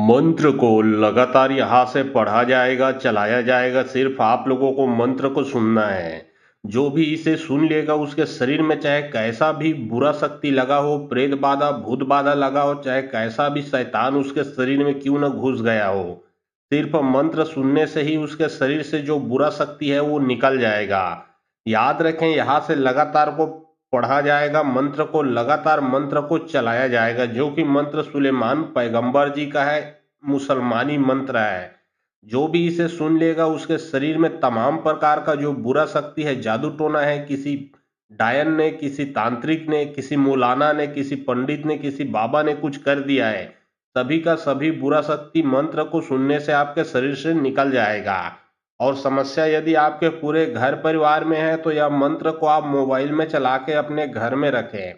मंत्र को लगातार यहाँ से पढ़ा जाएगा, चलाया जाएगा। सिर्फ आप लोगों को मंत्र को सुनना है। जो भी इसे सुन लेगा उसके शरीर में चाहे कैसा भी बुरा शक्ति लगा हो, प्रेत बाधा भूत बाधा लगा हो, चाहे कैसा भी शैतान उसके शरीर में क्यों न घुस गया हो, सिर्फ मंत्र सुनने से ही उसके शरीर से जो बुरा शक्ति है वो निकल जाएगा। याद रखें, यहाँ से लगातार को पढ़ा जाएगा, मंत्र को लगातार मंत्र को चलाया जाएगा, जो कि मंत्र सुलेमान पैगंबर जी का है, मुसलमानी मंत्र है। जो भी इसे सुन लेगा उसके शरीर में तमाम प्रकार का जो बुरा शक्ति है, जादू टोना है, किसी डायन ने, किसी तांत्रिक ने, किसी मौलाना ने, किसी पंडित ने, किसी बाबा ने कुछ कर दिया है, सभी का सभी बुरा शक्ति मंत्र को सुनने से आपके शरीर से निकल जाएगा। और समस्या यदि आपके पूरे घर परिवार में है तो यह मंत्र को आप मोबाइल में चला के अपने घर में रखें।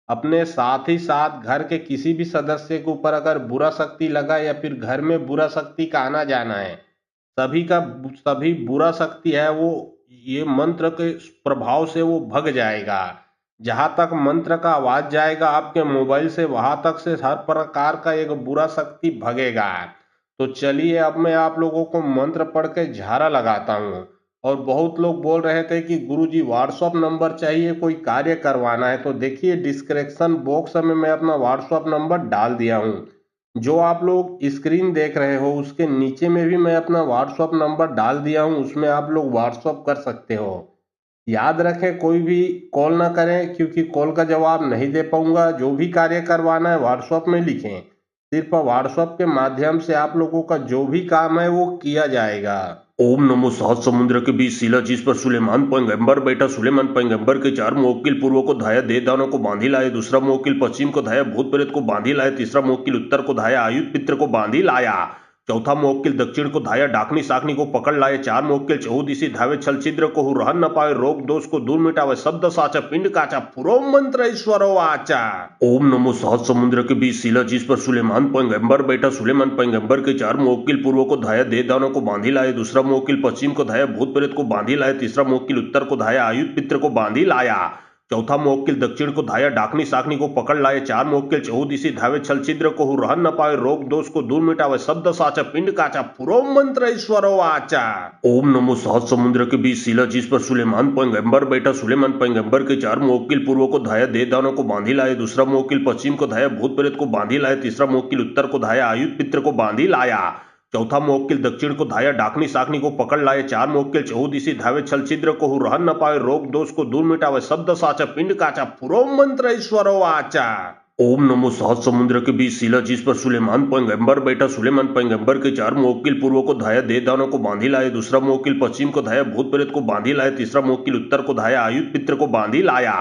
अपने साथ ही साथ घर के किसी भी सदस्य के ऊपर अगर बुरा शक्ति लगा या फिर घर में बुरा शक्ति का आना जाना है, सभी का सभी बुरा शक्ति है वो ये मंत्र के प्रभाव से वो भग जाएगा। जहां तक मंत्र का आवाज जाएगा आपके मोबाइल से, वहां तक से हर प्रकार का एक बुरा शक्ति भगेगा। तो चलिए अब मैं आप लोगों को मंत्र पढ़ के झाड़ा लगाता हूँ। और बहुत लोग बोल रहे थे कि गुरुजी व्हाट्सअप नंबर चाहिए, कोई कार्य करवाना है, तो देखिए डिस्क्रिप्शन बॉक्स में मैं अपना व्हाट्सअप नंबर डाल दिया हूँ। जो आप लोग स्क्रीन देख रहे हो उसके नीचे में भी मैं अपना व्हाट्सअप नंबर डाल दिया हूँ, उसमें आप लोग व्हाट्सअप कर सकते हो। याद रखें, कोई भी कॉल ना करें क्योंकि कॉल का जवाब नहीं दे पाऊंगा। जो भी कार्य करवाना है व्हाट्सएप में लिखें, सिर्फ व्हाट्सएप के माध्यम से आप लोगों का जो भी काम है वो किया जाएगा। ओम नमो सात समुद्र के बीच शिला जिस पर सुलेमान पैगंबर बैठा, सुलेमान पैगंबर के चार मुवक्किल पूर्व को धाया, दे दानों को बांधी लाए, दूसरा मुवक्किल पश्चिम को धाया, भूत प्रेत को बांधी लाए, तीसरा मुवक्किल उत्तर को धाया, आयुध पित्र को बांधी लाया, चौथा मुवक्किल दक्षिण को धाया, डाकनी साकनी को पकड़ लाए, चार मुवक्किल चहुदिशी धावे, छल छिद्र को रहन न पावे, रोग दोष को दूर मिटावे, शब्द साचा पिंड काचा, पुरो मंत्र ईश्वरो वाचा। ओम नमो सात समुद्र के बीच शिला जिस पर सुलेमान पैगंबर बैठा, सुलेमान पैगंबर के चार मुवक्किल पूर्व को धाया, दे दानों को बांधी लाए, दूसरा मुवक्किल पश्चिम को धाया, भूत प्रेत को बांधी लाए, तीसरा मुवक्किल उत्तर को धाया, आयुध पित्र को बांधी लाया, चौथा मुवक्किल दक्षिण को धाया, डाकनी साकनी को पकड़ लाए, चार मुवक्किल चहुदिशी धावे, छल छिद्र को रहन न पावे, रोग दोष को दूर मिटावे, शब्द साचा पिंड काचा, पुरो मंत्र ईश्वरो वाचा। ओम नमो सात समुद्र के बीच शिला जिस पर सुलेमान पैगंबर बैठा, सुलेमान पैगंबर के चार मुवक्किल पूर्व को धाया, दे दानों को बांधी लाए, दूसरा मुवक्किल पश्चिम को धाया, भूत प्रेत को बांधी लाए, तीसरा मुवक्किल उत्तर को धाया, आयुध पित्र को बांधी लाया, चौथा मुवक्किल दक्षिण को धाया, डाकनी साकनी को पकड़ लाए, चार मुवक्किल चहुदिशी धावे, छल छिद्र को रहन न पावे, रोग दोष को दूर मिटावे, शब्द साचा पिंड काचा, पुरो मंत्र ईश्वरो वाचा। ओम नमो सात समुद्र के बीच शिला जिस पर सुलेमान पैगंबर बैठा, सुलेमान पैगंबर के चार मुवक्किल पूर्व को धाया, दे दानों को बांधी लाए, दूसरा मुवक्किल पश्चिम को धाया, भूत प्रेत को बांधी लाए, तीसरा मुवक्किल उत्तर को धाया, आयुध पित्र को बांधी लाया,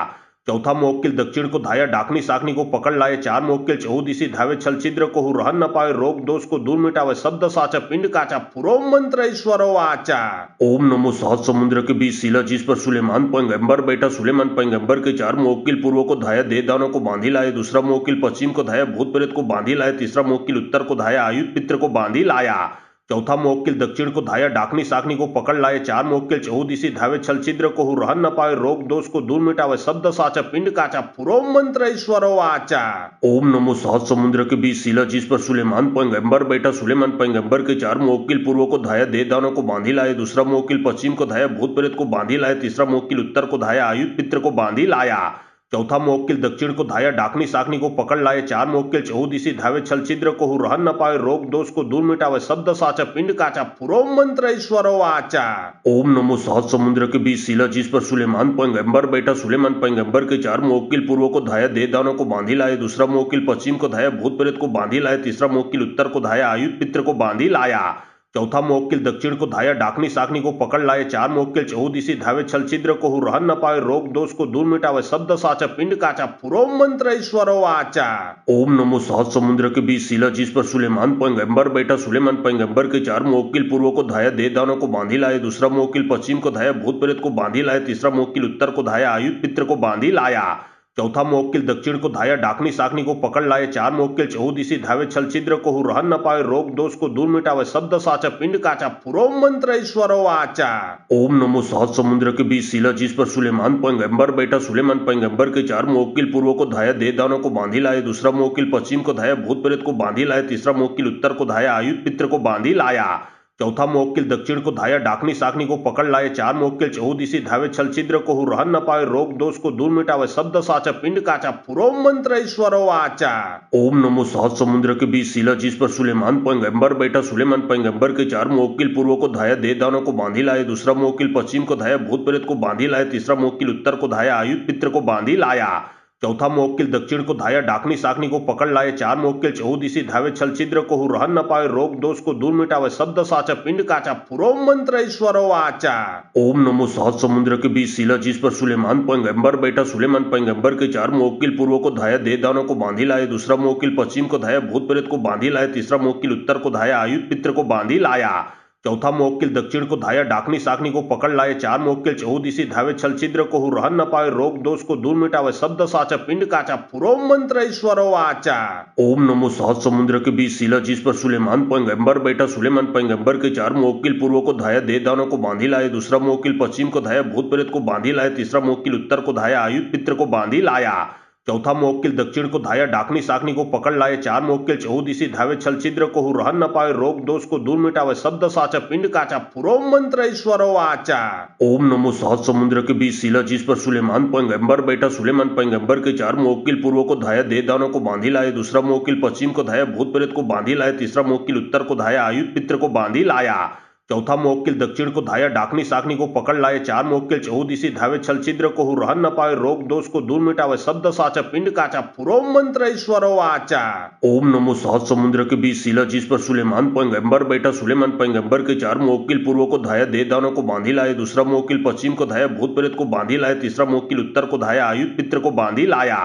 चौथा मुवक्किल दक्षिण को धाया, डाकनी साकनी को पकड़ लाए, चार मुवक्किल चहुदिशी धावे, छल छिद्र को रहन न पावे, रोग दोष को दूर मिटावे, शब्द साचा पिंड काचा, पुरो मंत्र ईश्वरो वाचा। ओम नमो सात समुद्र के बीच शिला जिस पर सुलेमान पैगंबर बैठा, सुलेमान पैगंबर के चार मुवक्किल पूर्व को धाया, दे दानों को बांधी लाए, दूसरा मुवक्किल पश्चिम को धाया, भूत प्रेत को बांधी लाए, तीसरा मुवक्किल उत्तर को धाया, आयुध पित्र को बांधी लाया, चौथा मुवक्किल दक्षिण को धाया, डाकनी साकनी को पकड़ लाए, चार मुवक्किल चहुदिशी धावे, छल छिद्र को रहन न पावे, रोग दोष को दूर मिटावे, शब्द साचा पिंड काचा, पुरो मंत्र ईश्वरो वाचा। ओम नमो सात समुद्र के बीच शिला जिस पर सुलेमान पैगंबर बैठा, सुलेमान पैगंबर के चार मुवक्किल पूर्व को धाया, दे दानों को बांधी लाए, दूसरा मुवक्किल पश्चिम को धाया, भूत प्रेत को बांधी लाए, तीसरा मुवक्किल उत्तर को धाया, आयुध पित्र को बांधी लाया, चौथा मुवक्किल दक्षिण को धाया, डाकनी साकनी को पकड़ लाए, चार मुवक्किल चहुदिशी धावे, छल छिद्र को रहन न पावे, रोग दोष को दूर मिटावे, शब्द साचा पिंड काचा, पुरो मंत्र ईश्वरो वाचा। ओम नमो सात समुद्र के बीच शिला जिस पर सुलेमान पैगंबर बैठा, सुलेमान पैगंबर के चार मुवक्किल पूर्व को धाया, दे दानों को बांधी लाए, दूसरा मुवक्किल पश्चिम को धाया, भूत प्रेत को बांधी लाए, तीसरा मुवक्किल उत्तर को धाया, आयुध पित्र को बांधी लाया, चौथा मुवक्किल दक्षिण को धाया, डाकनी साकनी को पकड़ लाए, चार मुवक्किल चहुदिशी धावे, छल छिद्र को रहन न पावे, रोग दोष को दूर मिटावे, शब्द साचा पिंड काचा, पुरो मंत्र ईश्वरो वाचा। ओम नमो सात समुद्र के बीच शिला जिस पर सुलेमान पैगंबर बैठा, सुलेमान पैगंबर के चार मुवक्किल पूर्व को धाया, दे दानों को बांधी लाए, दूसरा मुवक्किल पश्चिम को धाया, भूत प्रेत को बांधी लाए, तीसरा मुवक्किल उत्तर को धाया, आयुध पित्र को बांधी लाया, चौथा मौक्किल दक्षिण को धाया डाकनी साकनी को पकड़ लाए। चार मौक्किल चहुदिशी धावे छल छिद्र को रहन न पावे। रोग दोष को दूर मिटावे। शब्द साचा पिंड काचा पुरो मंत्र ईश्वरो वाचा। ओम नमो सहज समुद्र के बीच शिला जिस पर सुलेमान पैगंबर बैठा। सुलेमान पैगंबर के चार मौक्किल पूर्व को धाया दे दानों को बांधी लाए। दूसरा मौक्किल पश्चिम को धाया भूत प्रेत को बांधी लाए। तीसरा मौक्किल उत्तर को धाया आयुध पित्र को बांधी लाया। चौथा मौक्किल दक्षिण को धाया डाकनी साकनी को पकड़ लाए। चार मौक्किल चहुदिशी धावे छल छिद्र को रहन न पावे। रोग दोष को दूर मिटावे। शब्द साचा पिंड काचा पुरो मंत्र ईश्वरो वाचा। ओम नमो सहज समुद्र के बीच शिला जिस पर सुलेमान पैगंबर बैठा। सुलेमान पैगंबर के चार मौक्किल पूर्व को धाया दे दानों को बांधी लाए। दूसरा मौक्किल पश्चिम को धाया भूत प्रेत को बांधी लाए। तीसरा मौक्किल उत्तर को धाया आयुध पित्र को बांधी लाया। चौथा मौक्किल दक्षिण को धाया डाकनी साकनी को पकड़ लाए। चार मौक्किल चहुदिशी धावे छल छिद्र को रहन न पावे। रोग दोष को दूर मिटावे। शब्द साचा पिंड काचा पुरो मंत्र ईश्वरो वाचा। ओम नमो सहज समुद्र के बीच शिला जिस पर सुलेमान पैगंबर बैठा। सुलेमान पैगंबर के चार मौक्किल पूर्व को धाया दे दानों को बांधी लाए। दूसरा मौक्किल पश्चिम को धाया भूत प्रेत को बांधी लाए। तीसरा मौक्किल उत्तर को धाया आयुध पित्र को बांधी लाया। चौथा मौक्किल दक्षिण को धाया डाकनी साकनी को पकड़ लाए। चार मौक्किल चहुदिशी धावे छल छिद्र को रहन न पावे। रोग दोष को दूर मिटावे। शब्द साचा पिंड काचा पुरो मंत्र ईश्वरो वाचा। ओम नमो सहज समुद्र के बीच शिला जिस पर सुलेमान पैगंबर बैठा। सुलेमान पैगंबर के चार मौक्किल पूर्व को धाया दे दानों को बांधी लाए। दूसरा मौक्किल पश्चिम को धाया भूत प्रेत को बांधी लाए। तीसरा मौक्किल उत्तर को धाया आयुध पित्र को बांधी लाया। चौथा मौक्किल दक्षिण को धाया डाकनी साकनी को पकड़ लाए। चार मौक्किल चहुदिशी धावे छल छिद्र को रहन न पावे। रोग दोष को दूर मिटावे। शब्द साचा पिंड काचा पुरो मंत्र ईश्वरो वाचा। ओम नमो सहज समुद्र के बीच शिला जिस पर सुलेमान पैगंबर बैठा। सुलेमान पैगंबर के चार मौक्किल पूर्व को धाया दे दानों को बांधी लाए। दूसरा मौक्किल पश्चिम को धाया भूत प्रेत को बांधी लाए। तीसरा मौक्किल उत्तर को धाया आयुध पित्र को बांधी लाया। चौथा मौक्किल दक्षिण को धाया डाकनी साकनी को पकड़ लाए। चार मौक्किल चहुदिशी धावे छल छिद्र को रहन न पावे। रोग दोष को दूर मिटावे। शब्द साचा पिंड काचा पुरो मंत्र ईश्वरो वाचा। ओम नमो सहज समुद्र के बीच शिला जिस पर सुलेमान पैगंबर बैठा। सुलेमान पैगंबर के चार मौक्किल पूर्व को धाया दे दानों को बांधी लाए। दूसरा मौक्किल पश्चिम को धाया भूत प्रेत को बांधी लाए। तीसरा मौक्किल उत्तर को धाया आयुध पित्र को बांधी लाया।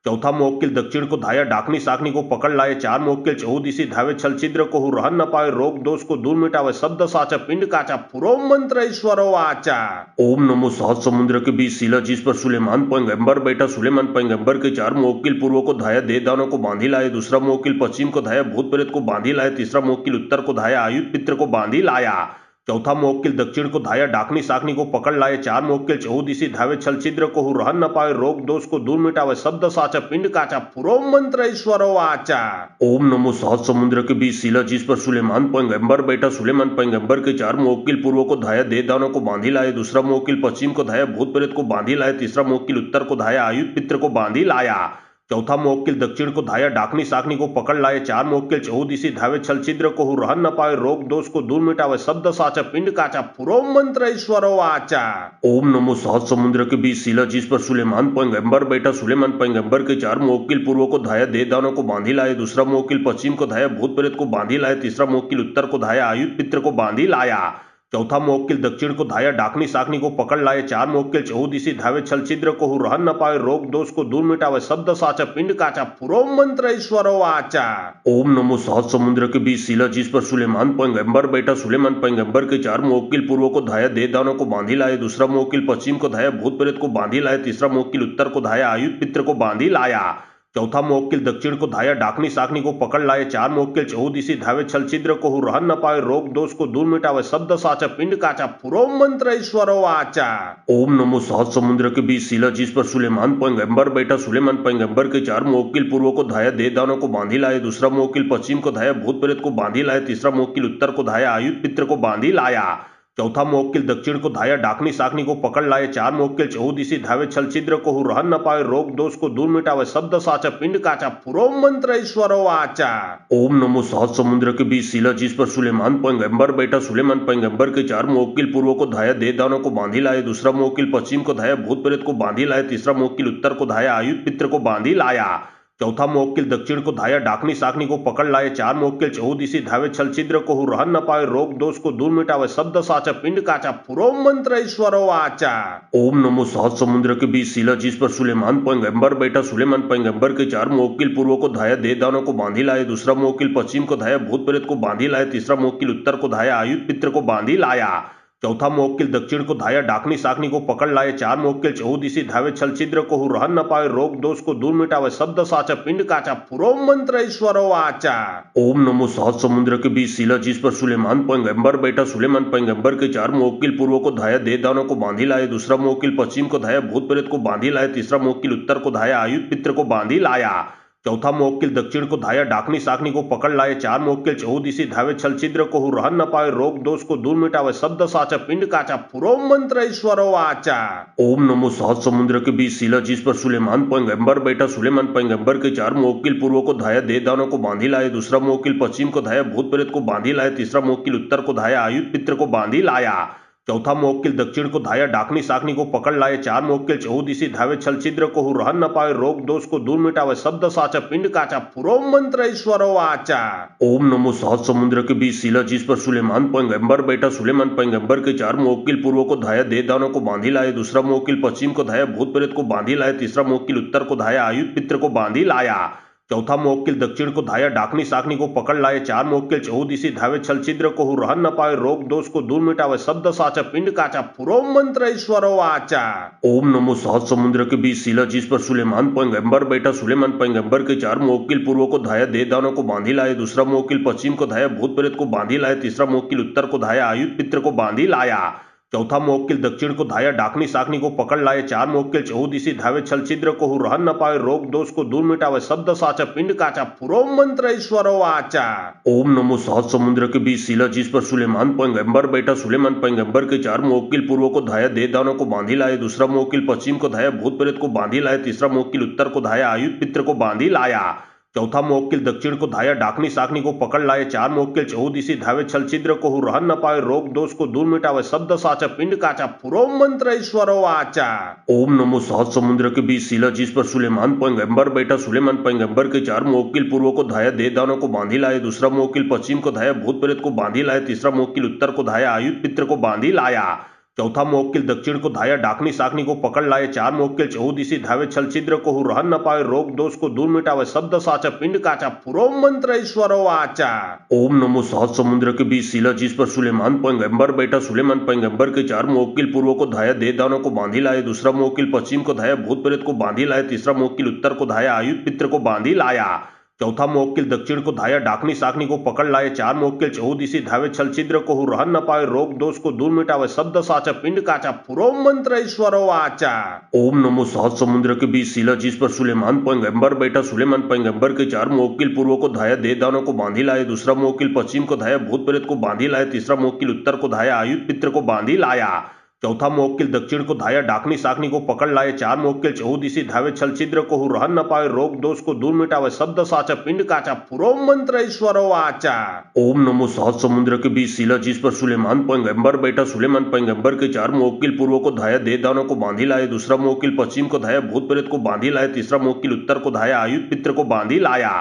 चौथा मौक्किल दक्षिण को धाया डाकनी साकनी को पकड़ लाए। चार मौक्किल चहुदिशी धावे छल छिद्र को रहन न पावे। रोग दोष को दूर मिटावे। शब्द साचा पिंड काचा पुरो मंत्र ईश्वरो वाचा। ओम नमो सहज समुद्र के बीच शिला जिस पर सुलेमान पैगंबर बैठा। सुलेमान पैगंबर के चार मौक्किल पूर्व को धाया दे दानों को बांधी लाए। दूसरा मौक्किल पश्चिम को धाया भूत प्रेत को बांधी लाए। तीसरा मौक्किल उत्तर को धाया आयुध पित्र को बांधी लाया। चौथा मौक्किल दक्षिण को धाया डाकनी साकनी को पकड़ लाए। चार मौक्किल चहुदिशी धावे छल छिद्र को रहन न पावे। रोग दोष को दूर मिटावे। शब्द साचा पिंड काचा पुरो मंत्र ईश्वरो वाचा। ओम नमो सहज समुद्र के बीच शिला जिस पर सुलेमान पैगंबर बैठा। सुलेमान पैगंबर के चार मौक्किल पूर्व को धाया दे दानों को बांधी लाए। दूसरा मौक्किल पश्चिम को धाया भूत प्रेत को बांधी लाए। तीसरा मौक्किल उत्तर को धाया आयुध पित्र को बांधी लाया। चौथा मौक्किल दक्षिण को धाया डाकनी साकनी को पकड़ लाए। चार मौक्किल चहुदिशी धावे छल छिद्र को रहन न पावे। रोग दोष को दूर मिटावे। शब्द साचा पिंड काचा पुरो मंत्र ईश्वरो वाचा। ओम नमो सहज समुद्र के बीच शिला जिस पर सुलेमान पैगंबर बैठा। सुलेमान पैगंबर के चार मौक्किल पूर्व को धाया दे दानों को बांधी लाए। दूसरा मौक्किल पश्चिम को धाया भूत प्रेत को बांधी लाए। तीसरा मौक्किल उत्तर को धाया आयुध पित्र को बांधी लाया। चौथा मौक्किल दक्षिण को धाया डाकनी साकनी को पकड़ लाए। चार मौक्किल चहुदिशी धावे छल छिद्र को रहन न पावे। रोग दोष को दूर मिटावे। शब्द साचा पिंड काचा पुरो मंत्र ईश्वरो वाचा। ओम नमो सहज समुद्र के बीच शिला जिस पर सुलेमान पैगंबर बैठा। सुलेमान पैगंबर के चार मौक्किल पूर्व को धाया दे दानों को बांधी लाए। दूसरा मौक्किल पश्चिम को धाया भूत प्रेत को बांधी लाए। तीसरा मौक्किल उत्तर को धाया आयुध पित्र को बांधी लाया। चौथा मौक्किल दक्षिण को धाया डाकनी साकनी को पकड़ लाए। चार मौक्किल चहुदिशी धावे छल छिद्र को रहन न पावे। रोग दोष को दूर मिटावे। शब्द साचा पिंड काचा पुरो मंत्र ईश्वरो वाचा। ओम नमो सहज समुद्र के बीच शिला जिस पर सुलेमान पैगंबर बैठा। सुलेमान पैगंबर के चार मौक्किल पूर्व को धाया दे दानों को बांधी लाए। दूसरा मौक्किल पश्चिम को धाया भूत प्रेत को बांधी लाए। तीसरा मौक्किल उत्तर को धाया आयुध पित्र को बांधी लाया। चौथा मौक्किल दक्षिण को धाया डाकनी साकनी को पकड़ लाए। चार मौक्किल चहुदिशी धावे छल छिद्र को रहन न पावे। रोग दोष को दूर मिटावे। शब्द साचा पिंड काचा पुरो मंत्र ईश्वरो वाचा। ओम नमो सहज समुद्र के बीच शिला जिस पर सुलेमान पैगंबर बैठा। सुलेमान पैगंबर के चार मौक्किल पूर्व को धाया दे दानों को बांधी लाए। दूसरा मौक्किल पश्चिम को धाया भूत प्रेत को बांधी लाए। तीसरा मौक्किल उत्तर को धाया आयुध पित्र को बांधी लाया। चौथा मौक्किल दक्षिण को धाया डाकनी साकनी को पकड़ लाए। चार मौक्किल चहुदिशी धावे छल छिद्र को रहन न पावे। रोग दोष को दूर मिटावे। शब्द साचा पिंड काचा पुरो मंत्र ईश्वरो वाचा। ओम नमो सहज समुद्र के बीच शिला जिस पर सुलेमान पैगंबर बैठा। सुलेमान पैगंबर के चार मौक्किल पूर्व को धाया दे दानों को बांधी लाए। दूसरा मौक्किल पश्चिम को धाया भूत प्रेत को बांधी लाए। तीसरा मौक्किल उत्तर को धाया आयुध पित्र को बांधी लाया। चौथा मोवक्कील दक्षिण को धाया डाकनी साकनी को पकड़ लाए। चार मोवक्कील चहुदिशी धावे छल छिद्र को रहन न पावे। रोग दोष को दूर मिटावे। शब्द साचा पिंड काचा पुरो मंत्र ईश्वरो वाचा। ओम नमो सहज समुद्र के बीच शिला जिस पर सुलेमान पैगंबर बैठा। सुलेमान पैगंबर के चार मोवक्कील पूर्व को धाया देवदानों को बांधी लाए। दूसरा मोवक्कील पश्चिम को धाया भूत प्रेत को बांधी लाए। तीसरा मोवक्कील उत्तर को धाया आयुध पित्र को बांधी लाया। चौथा मोवक्कील दक्षिण को धाया डाकनी साकनी को पकड़ लाए। चार मोवक्कील चहुदिशी धावे छल छिद्र को रहन न पावे। रोग दोष को दूर मिटावे। शब्द साचा पिंड काचा पुरो मंत्र ईश्वरो वाचा। ओम नमो सहज समुद्र के बीच शिला जिस पर सुलेमान पैगंबर बैठा। सुलेमान पैगंबर के चार मोवक्कील पूर्व को धाया देवदानों को बांधी लाए। दूसरा मोवक्कील पश्चिम को धाया भूत प्रेत को बांधी लाए। तीसरा मोवक्कील उत्तर को धाया आयुध पित्र को बांधी लाया। चौथा मोवक्कील दक्षिण को धाया डाकनी साकनी को पकड़ लाए। चार मोवक्कील चहुदिशी धावे छल छिद्र को रहन न पावे। रोग दोष को दूर मिटावे। शब्द साचा पिंड काचा पुरो मंत्र ईश्वरो वाचा। ओम नमो सहज समुद्र के बीच शिला जिस पर सुलेमान पैगंबर बैठा। सुलेमान पैगंबर के चार मोवक्कील पूर्व को धाया देवदानों को बांधी लाए। दूसरा मोवक्कील पश्चिम को धाया भूत प्रेत को बांधी लाए। तीसरा मोवक्कील उत्तर को धाया आयुध पित्र को बांधी लाया। चौथा मोवक्कील दक्षिण को धाया डाकनी साकनी को पकड़ लाए। चार मोवक्कील चहुदिशी धावे छल छिद्र को रहन न पावे। रोग दोष को दूर मिटावे। शब्द साचा पिंड काचा पुरो मंत्र ईश्वरो वाचा। ओम नमो सहज समुद्र के बीच शिला जिस पर सुलेमान पैगंबर बैठा। सुलेमान पैगंबर के चार मोवक्कील पूर्व को धाया देवदानों को बांधी लाए। दूसरा मोवक्कील पश्चिम को धाया भूत प्रेत को बांधी लाए। तीसरा मोवक्कील उत्तर को धाया आयुध पित्र को बांधी लाया। चौथा मोवक्कील दक्षिण को धाया डाकनी साकनी को पकड़ लाए। चार मोवक्कील चहुदिशी धावे छल छिद्र को रहन न पावे। रोग दोष को दूर मिटावे। शब्द साचा पिंड काचा पुरो मंत्र ईश्वरो वाचा। ओम नमो सहज समुद्र के बीच शिला जिस पर सुलेमान पैगंबर बैठा। सुलेमान पैगंबर के चार मोवक्कील पूर्व को धाया देवदानों को बांधी लाए। दूसरा मोवक्कील पश्चिम को धाया भूत प्रेत को बांधी लाए। तीसरा मोवक्कील उत्तर को धाया आयुध पित्र को बांधी लाया। चौथा मोवक्कील दक्षिण को धाया डाकनी साकनी को पकड़ लाए। चार मोवक्कील चहुदिशी धावे छल छिद्र को रहन न पावे। रोग दोष को दूर मिटावे। शब्द साचा पिंड काचा पुरो मंत्र ईश्वरो वाचा। ओम नमो सहज समुद्र के बीच शिला जिस पर सुलेमान पैगंबर बैठा। सुलेमान पैगंबर के चार मोवक्कील पूर्व को धाया देवदानों को बांधी लाए। दूसरा मोवक्कील पश्चिम को धाया भूत प्रेत को बांधी लाए। तीसरा मोवक्कील उत्तर को धाया आयुध पित्र को बांधी लाया। चौथा मोवक्कील दक्षिण को धाया डाकनी साकनी को पकड़ लाए। चार मोवक्कील चहुदिशी धावे छल छिद्र को रहन न पावे। रोग दोष को दूर मिटावे। शब्द साचा पिंड काचा पुरो मंत्र ईश्वरो वाचा। ओम नमो सहज समुद्र के बीच शिला जिस पर सुलेमान पैगंबर बैठा। सुलेमान पैगंबर के चार मोवक्कील पूर्व को धाया देवदानों को बांधी लाए। दूसरा मोवक्कील पश्चिम को धाया भूत प्रेत को बांधी लाए। तीसरा मोवक्कील उत्तर को धाया आयुध पित्र को बांधी लाया। चौथा मोवक्कील दक्षिण को धाया डाकनी साकनी को पकड़ लाए। चार मोवक्कील चहुदिशी धावे छल छिद्र को रहन न पावे। रोग दोष को दूर मिटावे। शब्द साचा पिंड काचा पुरो मंत्र ईश्वरो वाचा। ओम नमो सहज समुद्र के बीच शिला जिस पर सुलेमान पैगंबर बैठा। सुलेमान पैगंबर के चार मोवक्कील पूर्व को धाया देवदानों को बांधी लाए। दूसरा मोवक्कील पश्चिम को धाया भूत प्रेत को बांधी लाए। तीसरा मोवक्कील उत्तर को धाया आयुध पित्र को बांधी लाया। चौथा मोवक्कील दक्षिण को धाया डाकनी साकनी को पकड़ लाए। चार मोवक्कील चहुदिशी धावे छल छिद्र को रहन न पावे। रोग दोष को दूर मिटावे। शब्द साचा पिंड काचा पुरो मंत्र ईश्वरो वाचा। ओम नमो सहज समुद्र के बीच शिला जिस पर सुलेमान पैगंबर बैठा। सुलेमान पैगंबर के चार मोवक्कील पूर्व को धाया देवदानों को बांधी लाए। दूसरा मोवक्कील पश्चिम को धाया भूत प्रेत को बांधी लाए। तीसरा मोवक्कील उत्तर को धाया आयुध पित्र को बांधी लाया।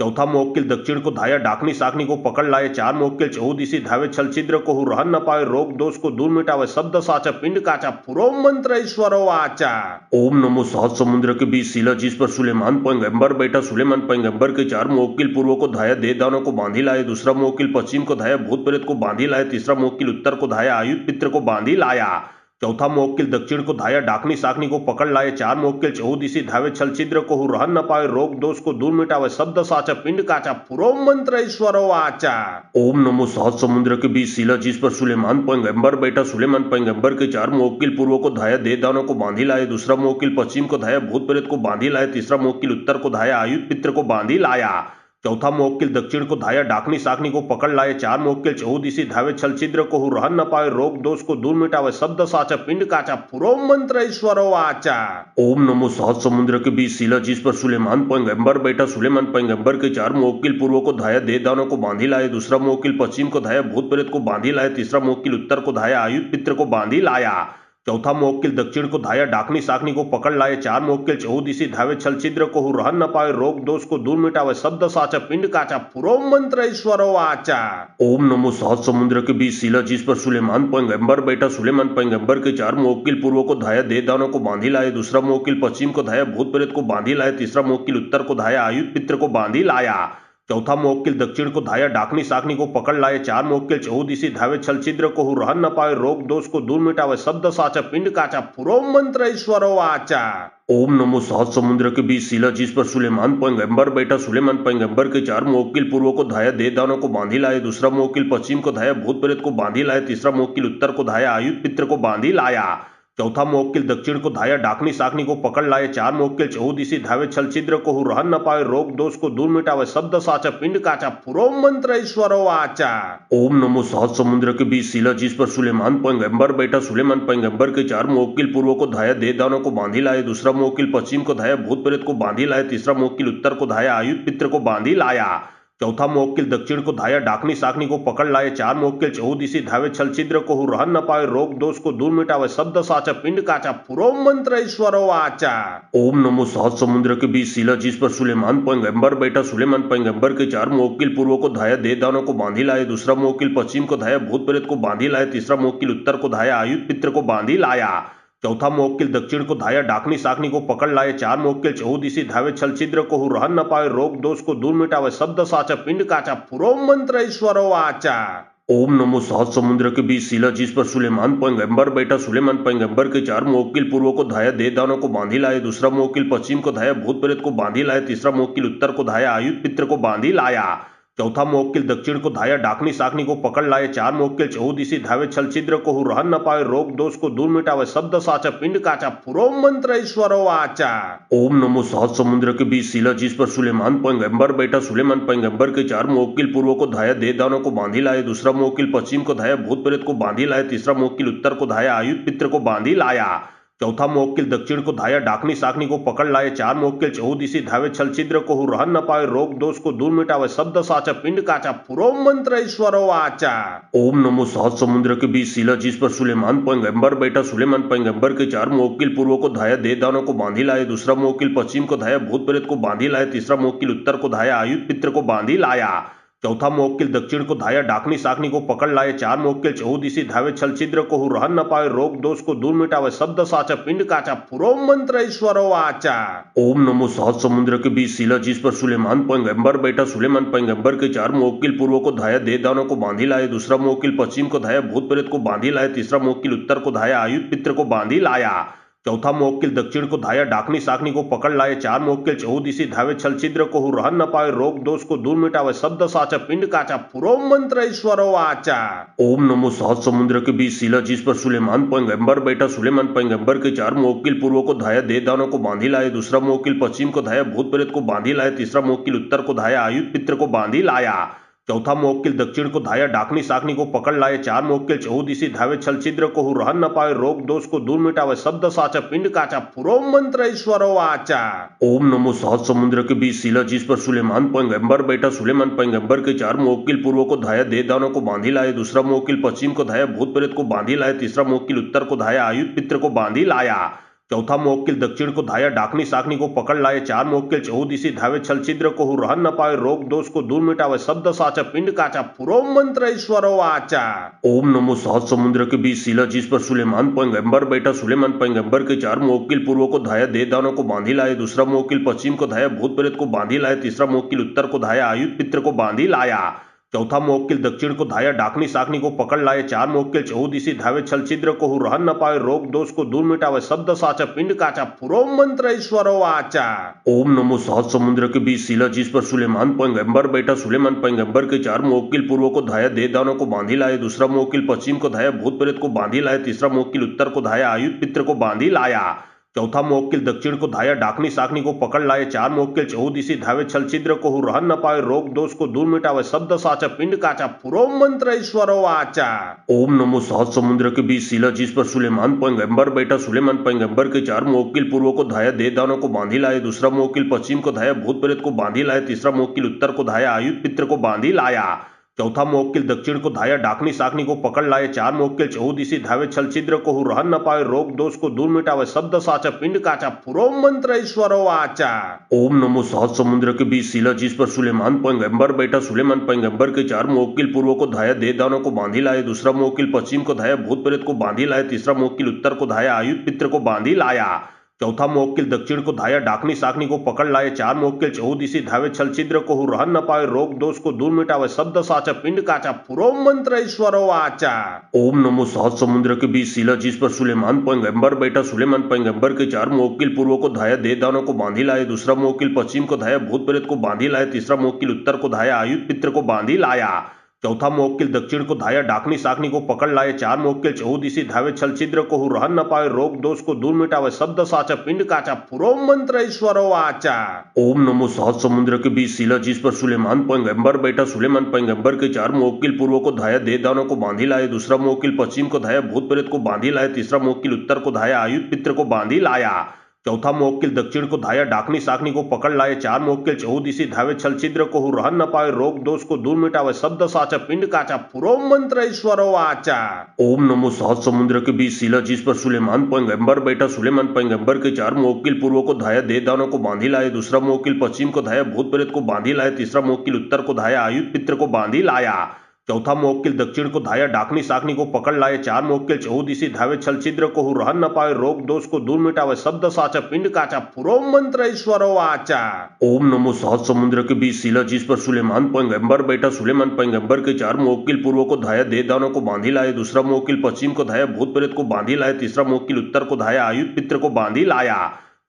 चौथा मोवक्कील दक्षिण को धाया डाकनी साकनी को पकड़ लाए। चार मोवक्कील चहुदिशी धावे छल छिद्र को रहन न पावे। रोग दोष को दूर मिटावे। शब्द साचा पिंड काचा पुरो मंत्र ईश्वरो वाचा। ओम नमो सहज समुद्र के बीच शिला जिस पर सुलेमान पैगंबर बैठा। सुलेमान पैगंबर के चार मोवक्कील पूर्व को धाया देवदानों को बांधी लाए। दूसरा मोवक्कील पश्चिम को धाया भूत प्रेत को बांधी लाए। तीसरा मोवक्कील उत्तर को धाया आयुध पित्र को बांधी लाया। चौथा मोवक्कील दक्षिण को धाया डाकनी साकनी को पकड़ लाए। चार मोवक्कील चहुदिशी धावे छल छिद्र को रहन न पावे। रोग दोष को दूर मिटावे। शब्द साचा पिंड काचा पुरो मंत्र ईश्वरो वाचा। ओम नमो सहज समुद्र के बीच शिला जिस पर सुलेमान पैगंबर बैठा। सुलेमान पैगंबर के चार मोवक्कील पूर्व को धाया देवदानों को बांधी लाए। दूसरा मोवक्कील पश्चिम को धाया भूत प्रेत को बांधी लाए। तीसरा मोवक्कील उत्तर को धाया आयुध पित्र को बांधी लाया। चौथा मोवक्कील दक्षिण को धाया डाकनी साकनी को पकड़ लाए। चार मोवक्कील चहुदिशी धावे छल छिद्र को रहन न पावे। रोग दोष को दूर मिटावे। शब्द साचा पिंड काचा पुरो मंत्र ईश्वरो वाचा। ओम नमो सहज समुद्र के बीच शिला जिस पर सुलेमान पैगंबर बैठा। सुलेमान पैगंबर के चार मोवक्कील पूर्व को धाया देवदानों को बांधी लाए। दूसरा मोवक्कील पश्चिम को धाया भूत प्रेत को बांधी लाए। तीसरा मोवक्कील उत्तर को धाया आयुध पित्र को बांधी लाया। चौथा मोवक्कील दक्षिण को धाया डाकनी साकनी को पकड़ लाए। चार मोवक्कील चहुदिशी धावे छल छिद्र को रहन न पावे। रोग दोष को दूर मिटावे। शब्द साचा पिंड काचा पुरो मंत्र ईश्वरो वाचा। ओम नमो सहज समुद्र के बीच शिला जिस पर सुलेमान पैगंबर बैठा। सुलेमान पैगंबर के चार मोवक्कील पूर्व को धाया देवदानों को बांधी लाए। दूसरा मोवक्कील पश्चिम को धाया भूत प्रेत को बांधी लाए। तीसरा मोवक्कील उत्तर को धाया आयुध पित्र को बांधी लाया। चौथा मुवक्किल दक्षिण को धाया डाकनी साकनी को पकड़ लाए। चार मुवक्किल चहुदिशी धावे छल छिद्र को रहन न पावे रोग दोष को दूर मिटावे शब्द साचा पिंड काचा पुरो मंत्र ईश्वरो वाचा। ओम नमो सात समुद्र के बीच शिला जिस पर सुलेमान पैगंबर बैठा। सुलेमान पैगंबर के चार मुवक्किल पूर्व को धाया देवदानों को बांधी लाए। दूसरा मुवक्किल पश्चिम को धाया भूत प्रेत को बांधी लाए। तीसरा मुवक्किल उत्तर को धाया आयुध पित्र को बांधी लाया। चौथा मुवक्किल दक्षिण को धाया डाकनी साकनी को पकड़ लाए। चार मुवक्किल चहुदिशी धावे छल छिद्र को रहन न पावे रोग दोष को दूर मिटावे शब्द साचा पिंड काचा पुरो मंत्र ईश्वरो वाचा। ओम नमो सात समुद्र के बीच शिला जिस पर सुलेमान पैगंबर बैठा। सुलेमान पैगंबर के चार मुवक्किल पूर्व को धाया देवदानों को बांधी लाए। दूसरा मुवक्किल पश्चिम को धाया भूत प्रेत को बांधी लाए। तीसरा मुवक्किल उत्तर को धाया आयुध पित्र को बांधी लाया। चौथा मुवक्किल दक्षिण को धाया डाकनी साकनी को पकड़ लाए। चार मुवक्किल चहुदिशी धावे छल छिद्र को रहन न पावे रोग दोष को दूर मिटावे शब्द साचा पिंड काचा पुरो मंत्र ईश्वरो वाचा। ओम नमो सात समुद्र के बीच शिला जिस पर सुलेमान पैगंबर बैठा। सुलेमान पैगंबर के चार मुवक्किल पूर्व को धाया देवदानों को बांधी लाए। दूसरा मुवक्किल पश्चिम को धाया भूत प्रेत को बांधी लाए। तीसरा मुवक्किल उत्तर को धाया आयुध पित्र को बांधी लाया। चौथा मुवक्किल दक्षिण को धाया डाकनी साकनी को पकड़ लाए। चार मुवक्किल चहुदिशी धावे छल छिद्र को रहन न पावे रोग दोष को दूर मिटावे शब्द साचा पिंड काचा पुरो मंत्र ईश्वरो वाचा। ओम नमो सात समुद्र के बीच शिला जिस पर सुलेमान पैगंबर बैठा। सुलेमान पैगंबर के चार मुवक्किल पूर्व को धाया देवदानों को बांधी लाए। दूसरा मुवक्किल पश्चिम को धाया भूत प्रेत को बांधी लाए। तीसरा मुवक्किल उत्तर को धाया आयुध पित्र को बांधी लाया। चौथा मुवक्किल दक्षिण को धाया डाकनी साकनी को पकड़ लाए। चार मुवक्किल चहुदिशी धावे छल छिद्र को रहन न पावे रोग दोष को दूर मिटावे शब्द साचा पिंड काचा पुरो मंत्र ईश्वरो वाचा। ओम नमो सात समुद्र के बीच शिला जिस पर सुलेमान पैगंबर बैठा। सुलेमान पैगंबर के चार मुवक्किल पूर्व को धाया देवदानों को बांधी लाए। दूसरा मुवक्किल पश्चिम को धाया भूत प्रेत को बांधी लाए। तीसरा मुवक्किल उत्तर को धाया आयुध पित्र को बांधी लाया। चौथा मुवक्किल दक्षिण को धाया डाकनी साकनी को पकड़ लाए। चार मुवक्किल चहुदिशी धावे छल छिद्र को रहन न पावे रोग दोष को दूर मिटावे शब्द साचा पिंड काचा पुरो मंत्र ईश्वरो वाचा। ओम नमो सात समुद्र के बीच शिला जिस पर सुलेमान पैगंबर बैठा। सुलेमान पैगंबर के चार मुवक्किल पूर्व को धाया देवदानों को बांधी लाए। दूसरा मुवक्किल पश्चिम को धाया भूत प्रेत को बांधी लाए। तीसरा मुवक्किल उत्तर को धाया आयुध पित्र को बांधी लाया। चौथा मुवक्किल दक्षिण को धाया डाकनी साकनी को पकड़ लाए। चार मुवक्किल चहुदिशी धावे छल छिद्र को रहन न पावे रोग दोष को दूर मिटावे शब्द साचा पिंड काचा पुरो मंत्र ईश्वरो वाचा। ओम नमो सात समुद्र के बीच शिला जिस पर सुलेमान पैगंबर बैठा। सुलेमान पैगंबर के चार मुवक्किल पूर्व को धाया देवदानों को बांधी लाए। दूसरा मुवक्किल पश्चिम को धाया भूत प्रेत को बांधी लाए। तीसरा मुवक्किल उत्तर को धाया आयुध पित्र को बांधी लाया। चौथा मुवक्किल दक्षिण को धाया डाकनी साकनी को पकड़ लाए। चार मुवक्किल चहुदिशी धावे छल छिद्र को रहन न पावे रोग दोष को दूर मिटावे शब्द साचा पिंड काचा पुरो मंत्र ईश्वरो वाचा। ओम नमो सात समुद्र के बीच शिला जिस पर सुलेमान पैगंबर बैठा। सुलेमान पैगंबर के चार मुवक्किल पूर्व को धाया देवदानों को बांधी लाए। दूसरा मुवक्किल पश्चिम को धाया भूत प्रेत को बांधी लाए। तीसरा मुवक्किल उत्तर को धाया आयुध पित्र को बांधी लाया। चौथा मुवक्किल दक्षिण को धाया डाकनी साकनी को पकड़ लाए। चार मुवक्किल चहुदिशी धावे छल छिद्र को रहन न पावे रोग दोष को दूर मिटावे शब्द साचा पिंड काचा पुरो मंत्र ईश्वरो वाचा। ओम नमो सात समुद्र के बीच शिला जिस पर सुलेमान पैगंबर बैठा। सुलेमान पैगंबर के चार मुवक्किल पूर्व को धाया देवदानों को बांधी लाए। दूसरा मुवक्किल पश्चिम को धाया भूत प्रेत को बांधी लाए। तीसरा मुवक्किल उत्तर को धाया आयुध पित्र को बांधी लाया। चौथा मुवक्किल दक्षिण को धाया डाकनी साकनी को पकड़ लाए। चार मुवक्किल चहुदिशी धावे छल छिद्र को रहन न पावे रोग दोष को दूर मिटावे शब्द साचा पिंड काचा पुरो मंत्र ईश्वरो वाचा। ओम नमो सात समुद्र के बीच शिला जिस पर सुलेमान पैगंबर बैठा। सुलेमान पैगंबर के चार मुवक्किल पूर्व को धाया देवदानों को बांधी लाए। दूसरा मुवक्किल पश्चिम को धाया भूत प्रेत को बांधी लाए। तीसरा मुवक्किल उत्तर को धाया आयुध पित्र को बांधी लाया। चौथा मुवक्किल दक्षिण को धाया डाकनी साकनी को पकड़ लाए। चार मुवक्किल चहुदिशी धावे छल छिद्र को रहन न पावे रोग दोष को दूर मिटावे शब्द साचा पिंड काचा पुरो मंत्र ईश्वरो वाचा। ओम नमो सात समुद्र के बीच शिला जिस पर सुलेमान पैगंबर बैठा। सुलेमान पैगंबर के चार मुवक्किल पूर्व को धाया देवदानों को बांधी लाए। दूसरा मुवक्किल पश्चिम को धाया भूत प्रेत को बांधी लाए। तीसरा मुवक्किल उत्तर को धाया आयुध पित्र को बांधी लाया। चौथा मुवक्किल दक्षिण को धाया डाकनी साकनी को पकड़ लाए। चार मुवक्किल चहुदिशी धावे छल छिद्र को रहन न पावे रोग दोष को दूर मिटावे शब्द साचा पिंड काचा पुरो मंत्र ईश्वरो वाचा। ओम नमो सात समुद्र के बीच शिला जिस पर सुलेमान पैगंबर बैठा। सुलेमान पैगंबर के चार मुवक्किल पूर्व को धाया देवदानों को बांधी लाए। दूसरा मुवक्किल पश्चिम को धाया भूत प्रेत को बांधी लाए। तीसरा मुवक्किल उत्तर को धाया आयुध पित्र को बांधी लाया। चौथा मुवक्किल दक्षिण को धाया डाकनी साकनी को पकड़ लाए। चार मुवक्किल चहुदिशी धावे छल छिद्र को रहन न पावे रोग दोष को दूर मिटावे शब्द साचा पिंड काचा पुरो मंत्र ईश्वरो वाचा। ओम नमो सात समुद्र के बीच शिला जिस पर सुलेमान पैगंबर बैठा। सुलेमान पैगंबर के चार मुवक्किल पूर्व को धाया देवदानों को बांधी लाए। दूसरा मुवक्किल पश्चिम को धाया भूत प्रेत को बांधी लाए। तीसरा मुवक्किल उत्तर को धाया आयुध पित्र को बांधी लाया। चौथा मुवक्किल दक्षिण को धाया डाकनी साकनी को पकड़ लाए। चार मुवक्किल चहुदिशी धावे छल छिद्र को रहन न पावे। रोग दोष को दूर मिटावे। शब्द साचा पिंड काचा पुरो मंत्र ईश्वरो वाचा। ओम नमो सहज समुद्र के बीच शिला जिस पर सुलेमान पैगंबर बैठा। सुलेमान पैगंबर के चार मुवक्किल पूर्व को धाया देवदानों को बांधी लाए। दूसरा मुवक्किल पश्चिम को धाया भूत प्रेत को बांधी लाए। तीसरा मुवक्किल उत्तर को धाया आयुध पित्र को बांधी लाया। चौथा मुवक्किल दक्षिण को धाया डाकनी साकनी को पकड़ लाए। चार मुवक्किल चहुदिशी धावे छल छिद्र को रहन न पावे। रोग दोष को दूर मिटावे। शब्द साचा पिंड काचा पुरो मंत्र ईश्वरो वाचा। ओम नमो सहज समुद्र के बीच शिला जिस पर सुलेमान पैगंबर बैठा। सुलेमान पैगंबर के चार मुवक्किल पूर्व को धाया देवदानों को बांधी लाए। दूसरा मुवक्किल पश्चिम को धाया भूत प्रेत को बांधी लाए। तीसरा मुवक्किल उत्तर को धाया आयुध पित्र को बांधी लाया। चौथा मुवक्किल दक्षिण को धाया डाकनी साकनी को पकड़ लाए। चार मुवक्किल चहुदिशी धावे छल छिद्र को रहन न पावे। रोग दोष को दूर मिटावे। शब्द साचा पिंड काचा पुरो मंत्र ईश्वरो वाचा। ओम नमो सहज समुद्र के बीच शिला जिस पर सुलेमान पैगंबर बैठा। सुलेमान पैगंबर के चार मुवक्किल पूर्व को धाया देवदानों को बांधी लाए। दूसरा मुवक्किल पश्चिम को धाया भूत प्रेत को बांधी लाए। तीसरा मुवक्किल उत्तर को धाया आयुध पित्र को बांधी लाया। चौथा मुवक्किल दक्षिण को धाया डाकनी साकनी को पकड़ लाए। चार मुवक्किल चहुदिशी धावे छल छिद्र को रहन न पावे। रोग दोष को दूर मिटावे। शब्द साचा पिंड काचा पुरो मंत्र ईश्वरो वाचा। ओम नमो सहज समुद्र के बीच शिला जिस पर सुलेमान पैगंबर बैठा। सुलेमान पैगंबर के चार मुवक्किल पूर्व को धाया देवदानों को बांधी लाए। दूसरा मुवक्किल पश्चिम को धाया भूत प्रेत को बांधी लाए। तीसरा मुवक्किल उत्तर को धाया आयुध पित्र को बांधी लाया।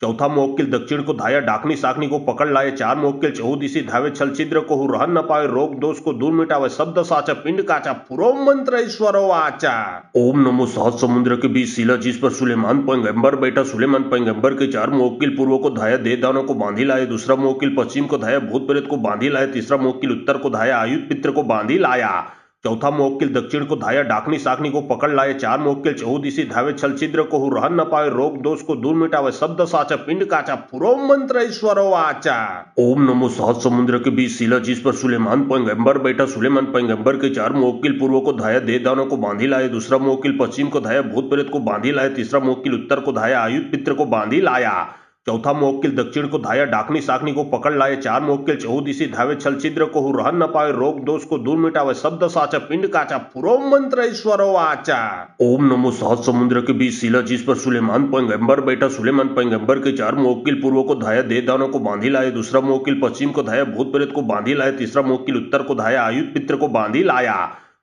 चौथा मुवक्किल दक्षिण को धाया डाकनी साकनी को पकड़ लाए। चार मुवक्किल चहुदिशी धावे छल छिद्र को रहन न पावे। रोग दोष को दूर मिटावे। शब्द साचा पिंड काचा पुरो मंत्र ईश्वरो वाचा। ओम नमो सहज समुद्र के बीच शिला जिस पर सुलेमान पैगंबर बैठा। सुलेमान पैगंबर के चार मुवक्किल पूर्व को धाया देवदानों को बांधी लाए। दूसरा मुवक्किल पश्चिम को धाया भूत प्रेत को बांधी लाए। तीसरा मुवक्किल उत्तर को धाया आयुध पित्र को बांधी लाया। चौथा मुवक्किल दक्षिण को धाया डाकनी साकनी को पकड़ लाए। चार मुवक्किल चहुदिशी धावे छल छिद्र को रहन न पावे। रोग दोष को दूर मिटावे। शब्द साचा पिंड काचा पुरो मंत्र ईश्वरो वाचा। ओम नमो सहज समुद्र के बीच शिला जिस पर सुलेमान पैगंबर बैठा। सुलेमान पैगंबर के चार मुवक्किल पूर्व को धाया देवदानों को बांधी लाए। दूसरा मुवक्किल पश्चिम को धाया भूत प्रेत को बांधी लाए। तीसरा मुवक्किल उत्तर को धाया आयुध पित्र को बांधी लाया। चौथा मुवक्किल दक्षिण को धाया डाकनी साकनी को पकड़ लाए। चार मुवक्किल चहुदिशी धावे छल छिद्र को रहन न पावे। रोग दोष को दूर मिटावे। शब्द साचा पिंड काचा पुरो मंत्र ईश्वरो वाचा। ओम नमो सहज समुद्र के बीच शिला जिस पर सुलेमान पैगंबर बैठा। सुलेमान पैगंबर के चार मुवक्किल पूर्व को धाया देवदानों को बांधी लाए। दूसरा मुवक्किल पश्चिम को धाया भूत प्रेत को बांधी लाए। तीसरा मुवक्किल उत्तर को धाया आयुध पित्र को बांधी लाया।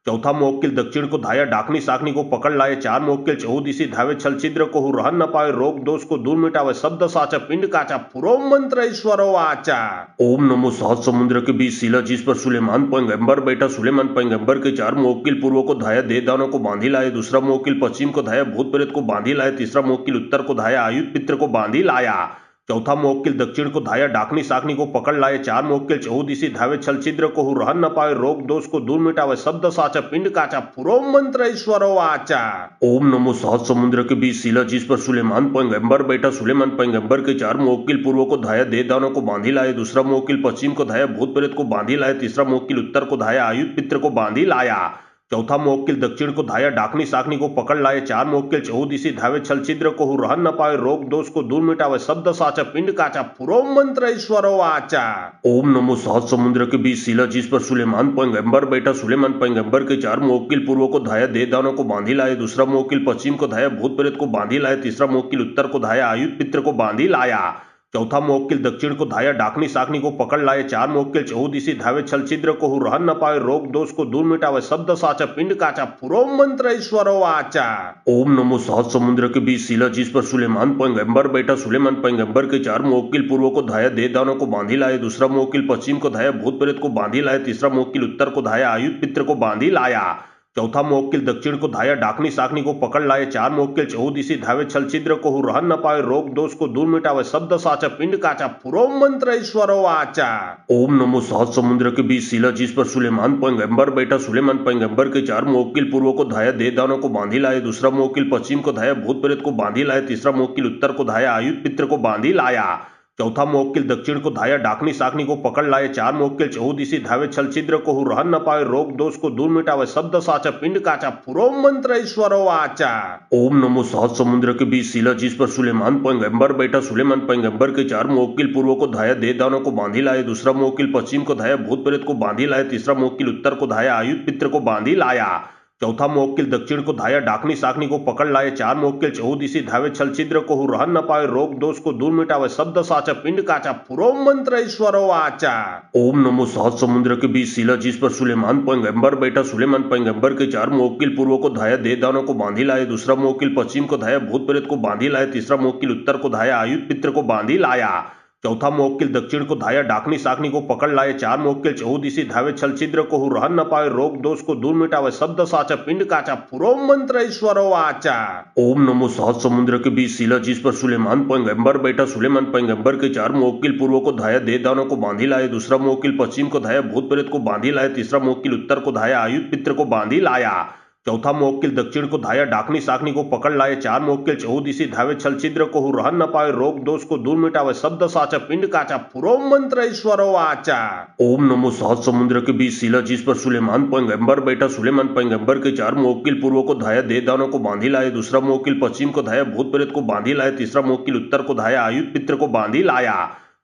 चौथा मुवक्किल दक्षिण को धाया डाकनी साकनी को पकड़ लाए। चार मुवक्किल चहुदिशी धावे छल छिद्र को रहन न पावे। रोग दोष को दूर मिटावे। शब्द साचा पिंड काचा पुरो मंत्र ईश्वरो वाचा। ओम नमो सहज समुद्र के बीच शिला जिस पर सुलेमान पैगंबर बैठा। सुलेमान पैगंबर के चार मुवक्किल पूर्व को धाया देवदानों को बांधी लाए। दूसरा मुवक्किल पश्चिम को धाया भूत प्रेत को बांधी लाए। तीसरा मुवक्किल उत्तर को धाया आयुध पित्र को बांधी लाया। चौथा मुवक्किल दक्षिण को धाया डाकनी साकनी को पकड़ लाए। चार मुवक्किल चहुदिशी धावे छल छिद्र को रहन न पावे। रोग दोष को दूर मिटावे। शब्द साचा पिंड काचा पुरो मंत्र ईश्वरो वाचा। ओम नमो सहज समुद्र के बीच शिला जिस पर सुलेमान पैगंबर बैठा। सुलेमान पैगंबर के चार मुवक्किल पूर्व को धाया देवदानों को बांधी लाए। दूसरा मुवक्किल पश्चिम को धाया भूत प्रेत को बांधी लाए। तीसरा मुवक्किल उत्तर को धाया आयुध पित्र को बांधी लाया। चौथा मुवक्किल दक्षिण को धाया डाकनी साकनी को पकड़ लाए। चार मुवक्किल चहुदिशी धावे छल छिद्र को रहन न पावे। रोग दोष को दूर मिटावे। शब्द साचा पिंड काचा पुरो मंत्र ईश्वरो वाचा। ओम नमो सहज समुद्र के बीच शिला जिस पर सुलेमान पैगंबर बैठा। सुलेमान पैगंबर के चार मुवक्किल पूर्व को धाया देवदानों को बांधी लाए। दूसरा मुवक्किल पश्चिम को धाया भूत प्रेत को बांधी लाए। तीसरा मुवक्किल उत्तर को धाया आयुध पित्र को बांधी लाया। चौथा मुवक्किल दक्षिण को धाया डाकनी साकनी को पकड़ लाए। चार मुवक्किल चहुदिशी धावे छल छिद्र को रहन न पावे। रोग दोष को दूर मिटावे। शब्द साचा पिंड काचा पुरो मंत्र ईश्वरो वाचा। ओम नमो सहज समुद्र के बीच शिला जिस पर सुलेमान पैगंबर बैठा। सुलेमान पैगंबर के चार मुवक्किल पूर्व को धाया देवदानों को बांधी लाए। दूसरा मुवक्किल पश्चिम को धाया भूत प्रेत को बांधी लाए। तीसरा मुवक्किल उत्तर को धाया आयुध पित्र को बांधी लाया। चौथा मुवक्किल दक्षिण को धाया डाकनी साकनी को पकड़ लाए। चार मुवक्किल चहुदिशी धावे छल छिद्र को रहन न पावे। रोग दोष को दूर मिटावे। शब्द साचा पिंड काचा पुरो मंत्र ईश्वरो वाचा। ओम नमो सहज समुद्र के बीच शिला जिस पर सुलेमान पैगंबर बैठा। सुलेमान पैगंबर के चार मुवक्किल पूर्व को धाया देवदानों को बांधी लाए। दूसरा मुवक्किल पश्चिम को धाया भूत प्रेत को बांधी लाए। तीसरा मुवक्किल उत्तर को धाया आयुध पित्र को बांधी लाया। चौथा मुवक्किल दक्षिण को धाया डाकनी साकनी को पकड़ लाए। चार मुवक्किल चहुदिशी धावे छल छिद्र को रहन न पावे। रोग दोष को दूर मिटावे। शब्द साचा पिंड काचा पुरो मंत्र ईश्वरो वाचा। ओम नमो सहज समुद्र के बीच शिला जिस पर सुलेमान पैगंबर बैठा। सुलेमान पैगंबर के चार मुवक्किल पूर्व को धाया देवदानों को बांधी लाए। दूसरा मुवक्किल पश्चिम को धाया भूत प्रेत को बांधी लाए। तीसरा मुवक्किल उत्तर को धाया आयुध पित्र को बांधी लाया। चौथा मुवक्किल दक्षिण को धाया डाकनी साकनी को पकड़ लाए। चार मुवक्किल चहुदिशी धावे छल छिद्र को रहन न पावे। रोग दोष को दूर मिटावे। शब्द साचा पिंड काचा पुरो मंत्र ईश्वरो वाचा। ओम नमो सहज समुद्र के बीच शिला जिस पर सुलेमान पैगंबर बैठा। सुलेमान पैगंबर के चार मुवक्किल पूर्व को धाया दे दानों को बांधी लाए। दूसरा मुवक्किल पश्चिम को धाया भूत प्रेत को बांधी लाए। तीसरा मुवक्किल उत्तर को धाया आयुध पित्र को बांधी लाया। चौथा मुवक्किल दक्षिण को धाया डाकनी साकनी को पकड़ लाए। चार मुवक्किल चहुदिशी धावे छल छिद्र को रहन न पावे। रोग दोष को दूर मिटावे। शब्द साचा पिंड काचा पुरो मंत्र ईश्वरो वाचा। ओम नमो सहज समुद्र के बीच शिला जिस पर सुलेमान पैगंबर बैठा। सुलेमान पैगंबर के चार मुवक्किल पूर्व को धाया दे दानों को बांधी लाए। दूसरा मुवक्किल पश्चिम को धाया भूत प्रेत को बांधी लाए। तीसरा मुवक्किल उत्तर को धाया आयुध पित्र को बांधी लाया। चौथा मुवक्किल दक्षिण को धाया डाकनी साकनी को पकड़ लाए। चार मुवक्किल चहुदिशी धावे छल छिद्र को रहन न पावे। रोग दोष को दूर मिटावे। शब्द साचा पिंड काचा पुरो मंत्र ईश्वरो वाचा। ओम नमो सहज समुद्र के बीच शिला जिस पर सुलेमान पैगंबर बैठा। सुलेमान पैगंबर के चार मुवक्किल पूर्व को धाया दे दानों को बांधी लाए। दूसरा मुवक्किल पश्चिम को धाया भूत प्रेत को बांधी लाए। तीसरा मुवक्किल उत्तर को धाया आयुध पित्र को बांधी लाया।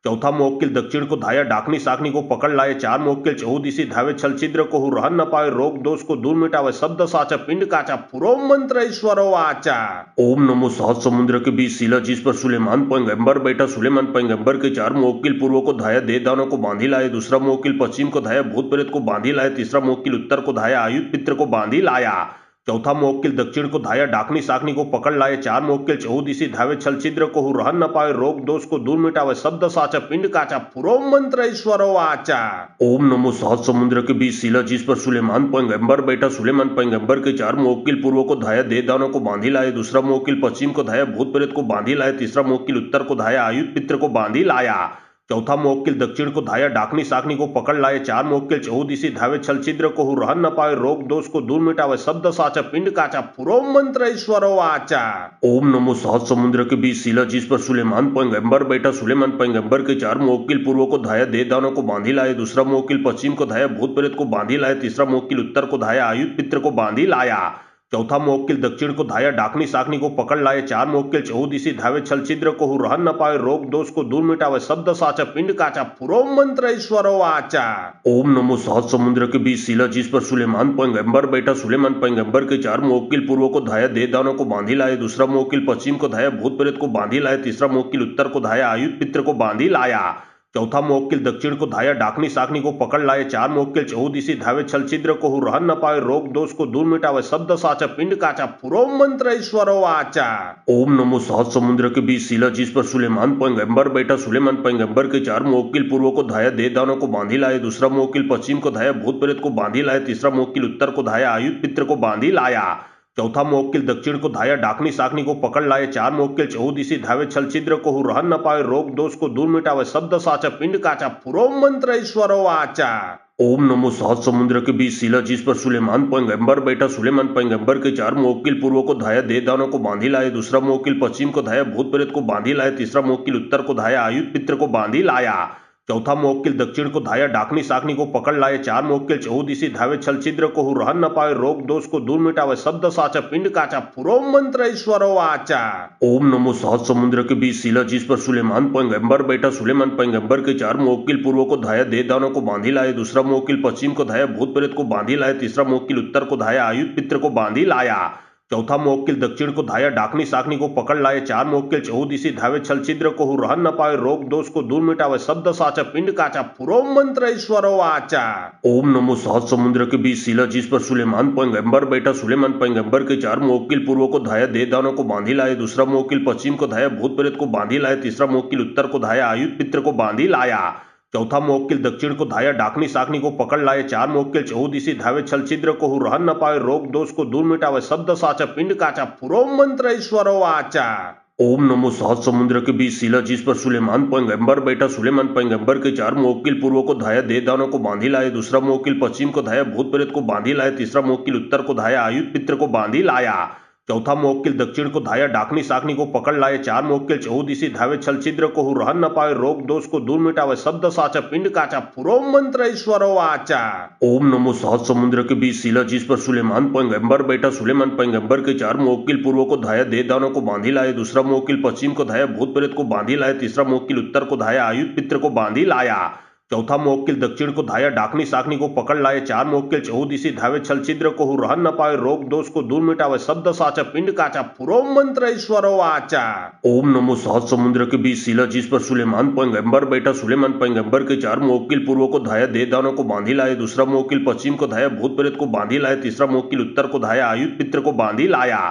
चौथा मुवक्किल दक्षिण को धाया डाकनी साकनी को पकड़ लाए। चार मुवक्किल चहुदिशी धावे छल छिद्र को रहन न पावे। रोग दोष को दूर मिटावे। शब्द साचा पिंड काचा पुरो मंत्र ईश्वरो वाचा। ओम नमो सहज समुद्र के बीच शिला जिस पर सुलेमान पैगंबर बैठा। सुलेमान पैगंबर के चार मुवक्किल पूर्व को धाया दे दानों को बांधी लाए। दूसरा मुवक्किल पश्चिम को धाया भूत प्रेत को बांधी लाए। तीसरा मुवक्किल उत्तर को धाया आयुध पित्र को बांधी लाया। चौथा मुवक्किल दक्षिण को धाया डाकनी साकनी को पकड़ लाए। चार मुवक्किल चहुदिशी धावे छल छिद्र को रहन न पावे। रोग दोष को दूर मिटावे। शब्द साचा पिंड काचा पुरो मंत्र ईश्वरो वाचा। ओम नमो सहज समुद्र के बीच शिला जिस पर सुलेमान पैगंबर बैठा। सुलेमान पैगंबर के चार मुवक्किल पूर्व को धाया दे दानों को बांधी लाए। दूसरा मुवक्किल पश्चिम को धाया भूत प्रेत को बांधी लाए। तीसरा मुवक्किल उत्तर को धाया आयुध पित्र को बांधी लाया। चौथा मुवक्किल दक्षिण को धाया डाकनी साकनी को पकड़ लाए। चार मुवक्किल चहुदिशी धावे छल छिद्र को रहन न पावे। रोग दोष को दूर मिटावे। शब्द साचा पिंड काचा पुरो मंत्र ईश्वरो वाचा। ओम नमो सहज समुद्र के बीच शिला जिस पर सुलेमान पैगंबर बैठा। सुलेमान पैगंबर के चार मुवक्किल पूर्व को धाया दे दानों को बांधी लाए। दूसरा मुवक्किल पश्चिम को धाया भूत प्रेत को बांधी लाए। तीसरा मुवक्किल उत्तर को धाया आयुध पित्र को बांधी लाया। चौथा मुवक्किल दक्षिण को धाया डाकनी साकनी को पकड़ लाए। चार मुवक्किल चहुदिशी धावे छल छिद्र को रहन न पावे। रोग दोष को दूर मिटावे। शब्द साचा पिंड काचा पुरो मंत्र ईश्वरो वाचा। ओम नमो सहज समुद्र के बीच शिला जिस पर सुलेमान पैगंबर बैठा। सुलेमान पैगंबर के चार मुवक्किल पूर्व को धाया दे दानों को बांधी लाए। दूसरा मुवक्किल पश्चिम को धाया भूत प्रेत को बांधी लाए। तीसरा मुवक्किल उत्तर को धाया आयुध पित्र को बांधी लाया। चौथा मुवक्किल दक्षिण को धाया डाकनी साकनी को पकड़ लाए। चार मुवक्किल चहुदिशी धावे छल छिद्र को रहन न पावे। रोग दोष को दूर मिटावे। शब्द साचा पिंड काचा पुरो मंत्र ईश्वरो वाचा। ओम नमो सहज समुद्र के बीच शिला जिस पर सुलेमान पैगंबर बैठा। सुलेमान पैगंबर के चार मुवक्किल पूर्व को धाया दे दानों को बांधी लाए। दूसरा मुवक्किल पश्चिम को धाया भूत प्रेत को बांधी लाए। तीसरा मुवक्किल उत्तर को धाया आयुध पित्र को बांधी लाया। चौथा मुवक्किल दक्षिण को धाया डाकनी साकनी को पकड़ लाए। चार मुवक्किल चहुदिशी धावे छल छिद्र को रहन न पावे। रोग दोष को दूर मिटावे। शब्द साचा पिंड काचा पुरो मंत्र ईश्वरो वाचा। ओम नमो सहज समुद्र के बीच शिला जिस पर सुलेमान पैगंबर बैठा। सुलेमान पैगंबर के चार मुवक्किल पूर्व को धाया दे दानों को बांधी लाए। दूसरा मुवक्किल पश्चिम को धाया भूत प्रेत को बांधी लाए। तीसरा मुवक्किल उत्तर को धाया आयुध पित्र को बांधी लाया। चौथा मुवक्किल दक्षिण को धाया डाकनी साकनी को पकड़ लाए। चार मुवक्किल चहुदिशी धावे छल छिद्र को रहन न पावे। रोग दोष को दूर मिटावे। शब्द साचा पिंड काचा पुरो मंत्र ईश्वरो वाचा। ओम नमो सहज समुद्र के बीच शिला जिस पर सुलेमान पैगंबर बैठा। सुलेमान पैगंबर के चार मुवक्किल पूर्व को धाया दे दानों को बांधी लाए। दूसरा मुवक्किल पश्चिम को धाया भूत प्रेत को बांधी लाए। तीसरा मुवक्किल उत्तर को धाया आयुध पित्र को बांधी लाया। चौथा मुवक्किल दक्षिण को धाया डाकनी साकनी को पकड़ लाए। चार मुवक्किल चहुदिशी धावे छल छिद्र को रहन न पावे। रोग दोष को दूर मिटावे। शब्द साचा पिंड काचा पुरो मंत्र ईश्वरो वाचा। ओम नमो सहज समुद्र के बीच शिला जिस पर सुलेमान पैगंबर बैठा। सुलेमान पैगंबर के चार मुवक्किल पूर्व को धाया दे दानों को बांधी लाए। दूसरा मुवक्किल पश्चिम को धाया भूत प्रेत को बांधी लाए। तीसरा मुवक्किल उत्तर को धाया आयुध पित्र को बांधी लाया। चौथा मुवक्किल दक्षिण को धाया डाकनी साकनी को पकड़ लाए। चार मुवक्किल चहुदिशी धावे छल छिद्र को रहन न पावे। रोग दोष को दूर मिटावे। शब्द साचा पिंड काचा पुरो मंत्र ईश्वरो वाचा। ओम नमो सहज समुद्र के बीच शिला जिस पर सुलेमान पैगंबर बैठा। सुलेमान पैगंबर के चार मुवक्किल पूर्व को धाया दे दानों को बांधी लाए। दूसरा मुवक्किल पश्चिम को धाया भूत प्रेत को बांधी लाए। तीसरा मुवक्किल उत्तर को धाया आयुध पित्र को बांधी लाया। चौथा मुवक्किल दक्षिण को धाया डाकनी साकनी को पकड़ लाए। चार मुवक्किल चहुदिशी धावे छल छिद्र को रहन न पावे। रोग दोष को दूर मिटावे। शब्द साचा पिंड काचा पुरो मंत्र ईश्वरो वाचा। ओम नमो सहज समुद्र के बीच शिला जिस पर सुलेमान पैगंबर बैठा। सुलेमान पैगंबर के चार मुवक्किल पूर्व को धाया दे दानों को बांधी लाए। दूसरा मुवक्किल पश्चिम को धाया भूत प्रेत को बांधी लाए। तीसरा मुवक्किल उत्तर को धाया आयुध पित्र को बांधी लाया। चौथा मोवक्कील दक्षिण को धाया डाकनी साकनी को पकड़ लाए। चार मोवक्कील चहुदिशी धावे छल छिद्र को रहन न पावे। रोग दोष को दूर मिटावे। शब्द साचा पिंड काचा पुरो मंत्र ईश्वरो आचा। ओम नमो सहज समुद्र के बीच शिला जिस पर सुलेमान पैगंबर बैठा। सुलेमान पैगंबर के चार मोवक्कील पूर्व को धाया देवदानों को बांधी लाए। दूसरा मोवक्कील पश्चिम को धाया भूत प्रेत को बांधी लाए। तीसरा मोवक्कील उत्तर को धाया आयुध पित्र को बांधी लाया।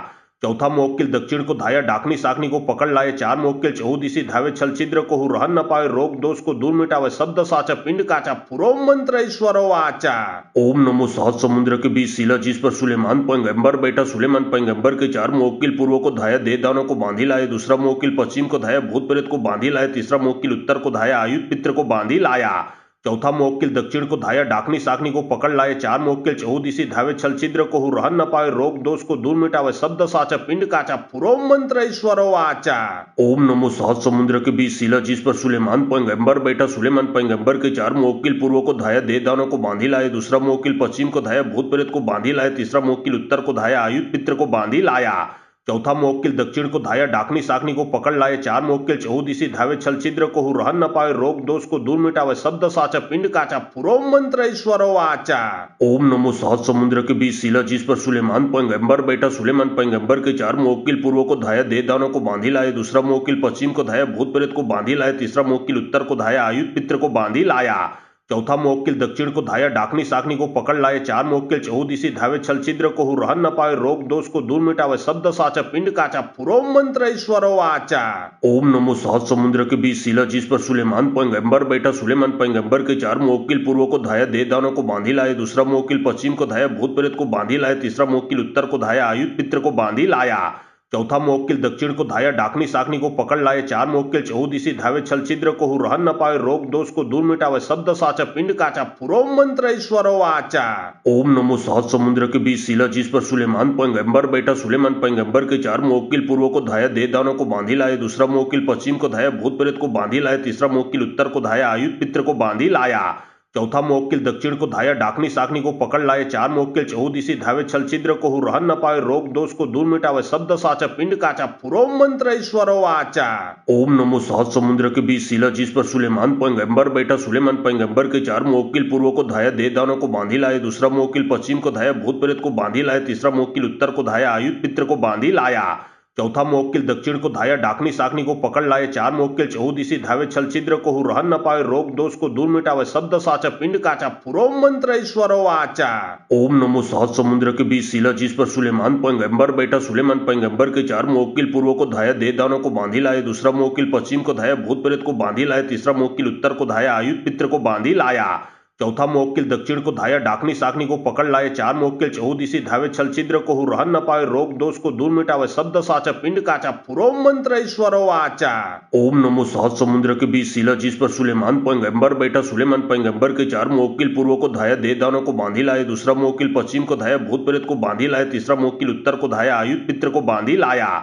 चौथा मोवक्कील दक्षिण को धाया डाकनी साकनी को पकड़ लाए। चार मोवक्कील चहुदिशी धावे छल छिद्र को रहन न पावे। रोग दोष को दूर मिटावे। शब्द साचा पिंड काचा पुरो मंत्र ईश्वरो आचा। ओम नमो सहज समुद्र के बीच शिला जिस पर सुलेमान पैगंबर बैठा। सुलेमान पैगंबर के चार मोवक्कील पूर्व को धाया देवदानों को बांधी लाए। दूसरा मोवक्कील पश्चिम को धाया भूत प्रेत को बांधी लाए। तीसरा मोवक्कील उत्तर को धाया आयुध पित्र को बांधी लाया। चौथा मोवक्कील दक्षिण को धाया डाकनी साकनी को पकड़ लाए। चार मोवक्कील चहुदिशी धावे छल छिद्र को रहन न पावे। रोग दोष को दूर मिटावे। शब्द साचा पिंड काचा पुरो मंत्र ईश्वरो आचा। ओम नमो सहज समुद्र के बीच शिला जिस पर सुलेमान पैगंबर बैठा। सुलेमान पैगंबर के चार मोवक्कील पूर्व को धाया देवदानों को बांधी लाए। दूसरा मोवक्कील पश्चिम को धाया भूत प्रेत को बांधी लाए। तीसरा मोवक्कील उत्तर को धाया आयुध पित्र को बांधी लाया। चौथा मोवक्कील दक्षिण को धाया डाकनी साकनी को पकड़ लाए। चार मोवक्कील चहुदिशी धावे छल छिद्र को रहन न पावे। रोग दोष को दूर मिटावे। शब्द साचा पिंड काचा पुरो मंत्र ईश्वरो आचा। ओम नमो सहज समुद्र के बीच शिला जिस पर सुलेमान पैगंबर बैठा। सुलेमान पैगंबर के चार मोवक्कील पूर्व को धाया देवदानों को बांधी लाए। दूसरा मोवक्कील पश्चिम को धाया भूत प्रेत को बांधी लाए। तीसरा मोवक्कील उत्तर को धाया आयुध पित्र को बांधी लाया। चौथा मोवक्कील दक्षिण को धाया डाकनी साकनी को पकड़ लाए। चार मोवक्कील चहुदिशी धावे छल छिद्र को रहन न पावे। रोग दोष को दूर मिटावे। शब्द साचा पिंड काचा पुरो मंत्र ईश्वरो आचा। ओम नमो सहज समुद्र के बीच शिला जिस पर सुलेमान पैगंबर बैठा। सुलेमान पैगंबर के चार मोवक्कील पूर्व को धाया देवदानों को बांधी लाए। दूसरा मोवक्कील पश्चिम को धाया भूत प्रेत को बांधी लाए। तीसरा मोवक्कील उत्तर को धाया आयुध पित्र को बांधी लाया। चौथा मोवक्कील दक्षिण को धाया डाकनी साकनी को पकड़ लाए। चार मोवक्कील चहुदिशी धावे छल छिद्र को रहन न पावे। रोग दोष को दूर मिटावे। शब्द साचा पिंड काचा पुरो मंत्र ईश्वरो आचा। ओम नमो सहज समुद्र के बीच शिला जिस पर सुलेमान पैगंबर बैठा। सुलेमान पैगंबर के चार मोवक्कील पूर्व को धाया देवदानों को बांधी लाए। दूसरा मोवक्कील पश्चिम को धाया भूत प्रेत को बांधी लाए। तीसरा मोवक्कील उत्तर को धाया आयुध पित्र को बांधी लाया। चौथा मोवक्कील दक्षिण को धाया डाकनी साकनी को पकड़ लाए। चार मोवक्कील चहुदिशी धावे छल छिद्र को रहन न पावे। रोग दोष को दूर मिटावे। शब्द साचा पिंड काचा पुरो मंत्र ईश्वरो आचा। ओम नमो सहज समुद्र के बीच शिला जिस पर सुलेमान पैगंबर बैठा। सुलेमान पैगंबर के चार मोवक्कील पूर्व को धाया देवदानों को बांधी लाए। दूसरा मोवक्कील पश्चिम को धाया भूत प्रेत को बांधी लाए। तीसरा मोवक्कील उत्तर को धाया आयुध पित्र को बांधी लाया। चौथा मोवक्कील दक्षिण को धाया डाकनी साकनी को पकड़ लाए। चार मोवक्कील चहुदिशी धावे छल छिद्र को रहन न पावे। रोग दोष को दूर मिटावे। शब्द साचा पिंड काचा पुरो मंत्र ईश्वरो आचा। ओम नमो सहज समुद्र के बीच शिला जिस पर सुलेमान पैगंबर बैठा। सुलेमान पैगंबर के चार मोवक्कील पूर्व को धाया देवदानों को बांधी लाए। दूसरा मोवक्कील पश्चिम को धाया भूत प्रेत को बांधी लाए। तीसरा मोवक्कील उत्तर को धाया आयुध पित्र को बांधी लाया। चौथा मोवक्कील दक्षिण को धाया डाकनी साकनी को पकड़ लाए। चार मोवक्कील चहुदिशी धावे छल छिद्र को रहन न पावे। रोग दोष को दूर मिटावे। शब्द साचा पिंड काचा पुरो मंत्र ईश्वरो आचा। ओम नमो सहज समुद्र के बीच शिला जिस पर सुलेमान पैगंबर बैठा। सुलेमान पैगंबर के चार मोवक्कील पूर्व को धाया देवदानों को बांधी लाए। दूसरा मोवक्कील पश्चिम को धाया भूत प्रेत को बांधी लाए। तीसरा मोवक्कील उत्तर को धाया आयुध पित्र को बांधी लाया।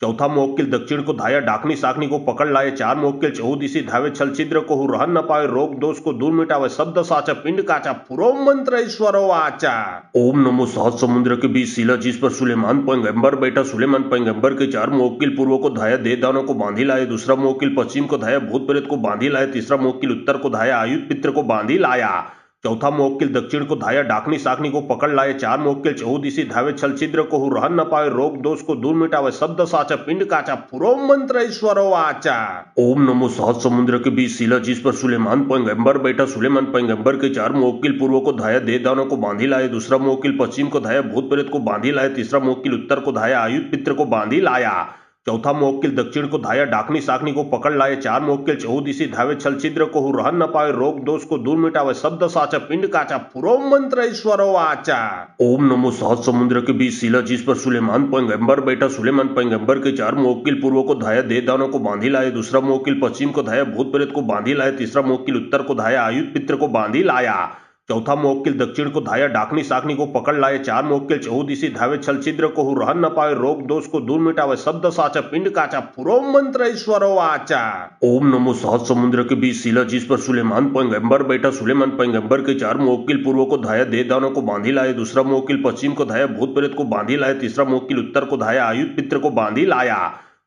चौथा मोवक्कील दक्षिण को धाया डाकनी साकनी को पकड़ लाए। चार मोवक्कील चहुदिशी धावे छल छिद्र को रहन न पावे। रोग दोष को दूर मिटावे। शब्द साचा पिंड काचा पुरो मंत्र ईश्वरो आचा। ओम नमो सहज समुद्र के बीच शिला जिस पर सुलेमान पैगंबर बैठा। सुलेमान पैगंबर के चार मोवक्कील पूर्व को धाया देवदानों को बांधी लाए। दूसरा मोवक्कील पश्चिम को धाया भूत प्रेत को बांधी लाए। तीसरा मोवक्कील उत्तर को धाया आयुध पित्र को बांधी लाया। चौथा मोवक्कील दक्षिण को धाया डाकनी साकनी को पकड़ लाए। चार मोवक्कील चहुदिशी धावे छल छिद्र को रहन न पावे। रोग दोष को दूर मिटावे। शब्द साचा पिंड काचा पुरो मंत्र ईश्वरो आचा। ओम नमो सहज समुद्र के बीच शिला जिस पर सुलेमान पैगंबर बैठा। सुलेमान पैगंबर के चार मोवक्कील पूर्व को धाया देवदानों को बांधी लाए। दूसरा मोवक्कील पश्चिम को धाया भूत प्रेत को बांधी लाए। तीसरा मोवक्कील उत्तर को धाया आयुध पित्र को बांधी लाया। चौथा मोवक्कील दक्षिण को धाया डाकनी साकनी को पकड़ लाए। चार मोवक्कील चहुदिशी धावे छल छिद्र को रहन न पावे। रोग दोष को दूर मिटावे। शब्द साचा पिंड काचा पुरो मंत्र ईश्वरो आचा। ओम नमो सहज समुद्र के बीच शिला जिस पर सुलेमान पैगंबर बैठा। सुलेमान पैगंबर के चार मोवक्कील पूर्व को धाया देवदानों को बांधी लाए। दूसरा मोवक्कील पश्चिम को धाया भूत प्रेत को बांधी लाए। तीसरा मोवक्कील उत्तर को धाया आयुध पित्र को बांधी लाया। चौथा मोवक्कील दक्षिण को धाया डाकनी साकनी को पकड़ लाए। चार मोवक्कील चहुदिशी धावे छल छिद्र को रहन न पावे। रोग दोष को दूर मिटावे। शब्द साचा पिंड काचा पुरो मंत्र ईश्वरो आचा। ओम नमो सहज समुद्र के बीच शिला जिस पर सुलेमान पैगंबर बैठा। सुलेमान पैगंबर के चार मोवक्कील पूर्व को धाया देवदानों को बांधी लाए। दूसरा मोवक्कील पश्चिम को धाया भूत प्रेत को बांधी लाए। तीसरा मोवक्कील उत्तर को धाया आयुध पित्र को बांधी लाया।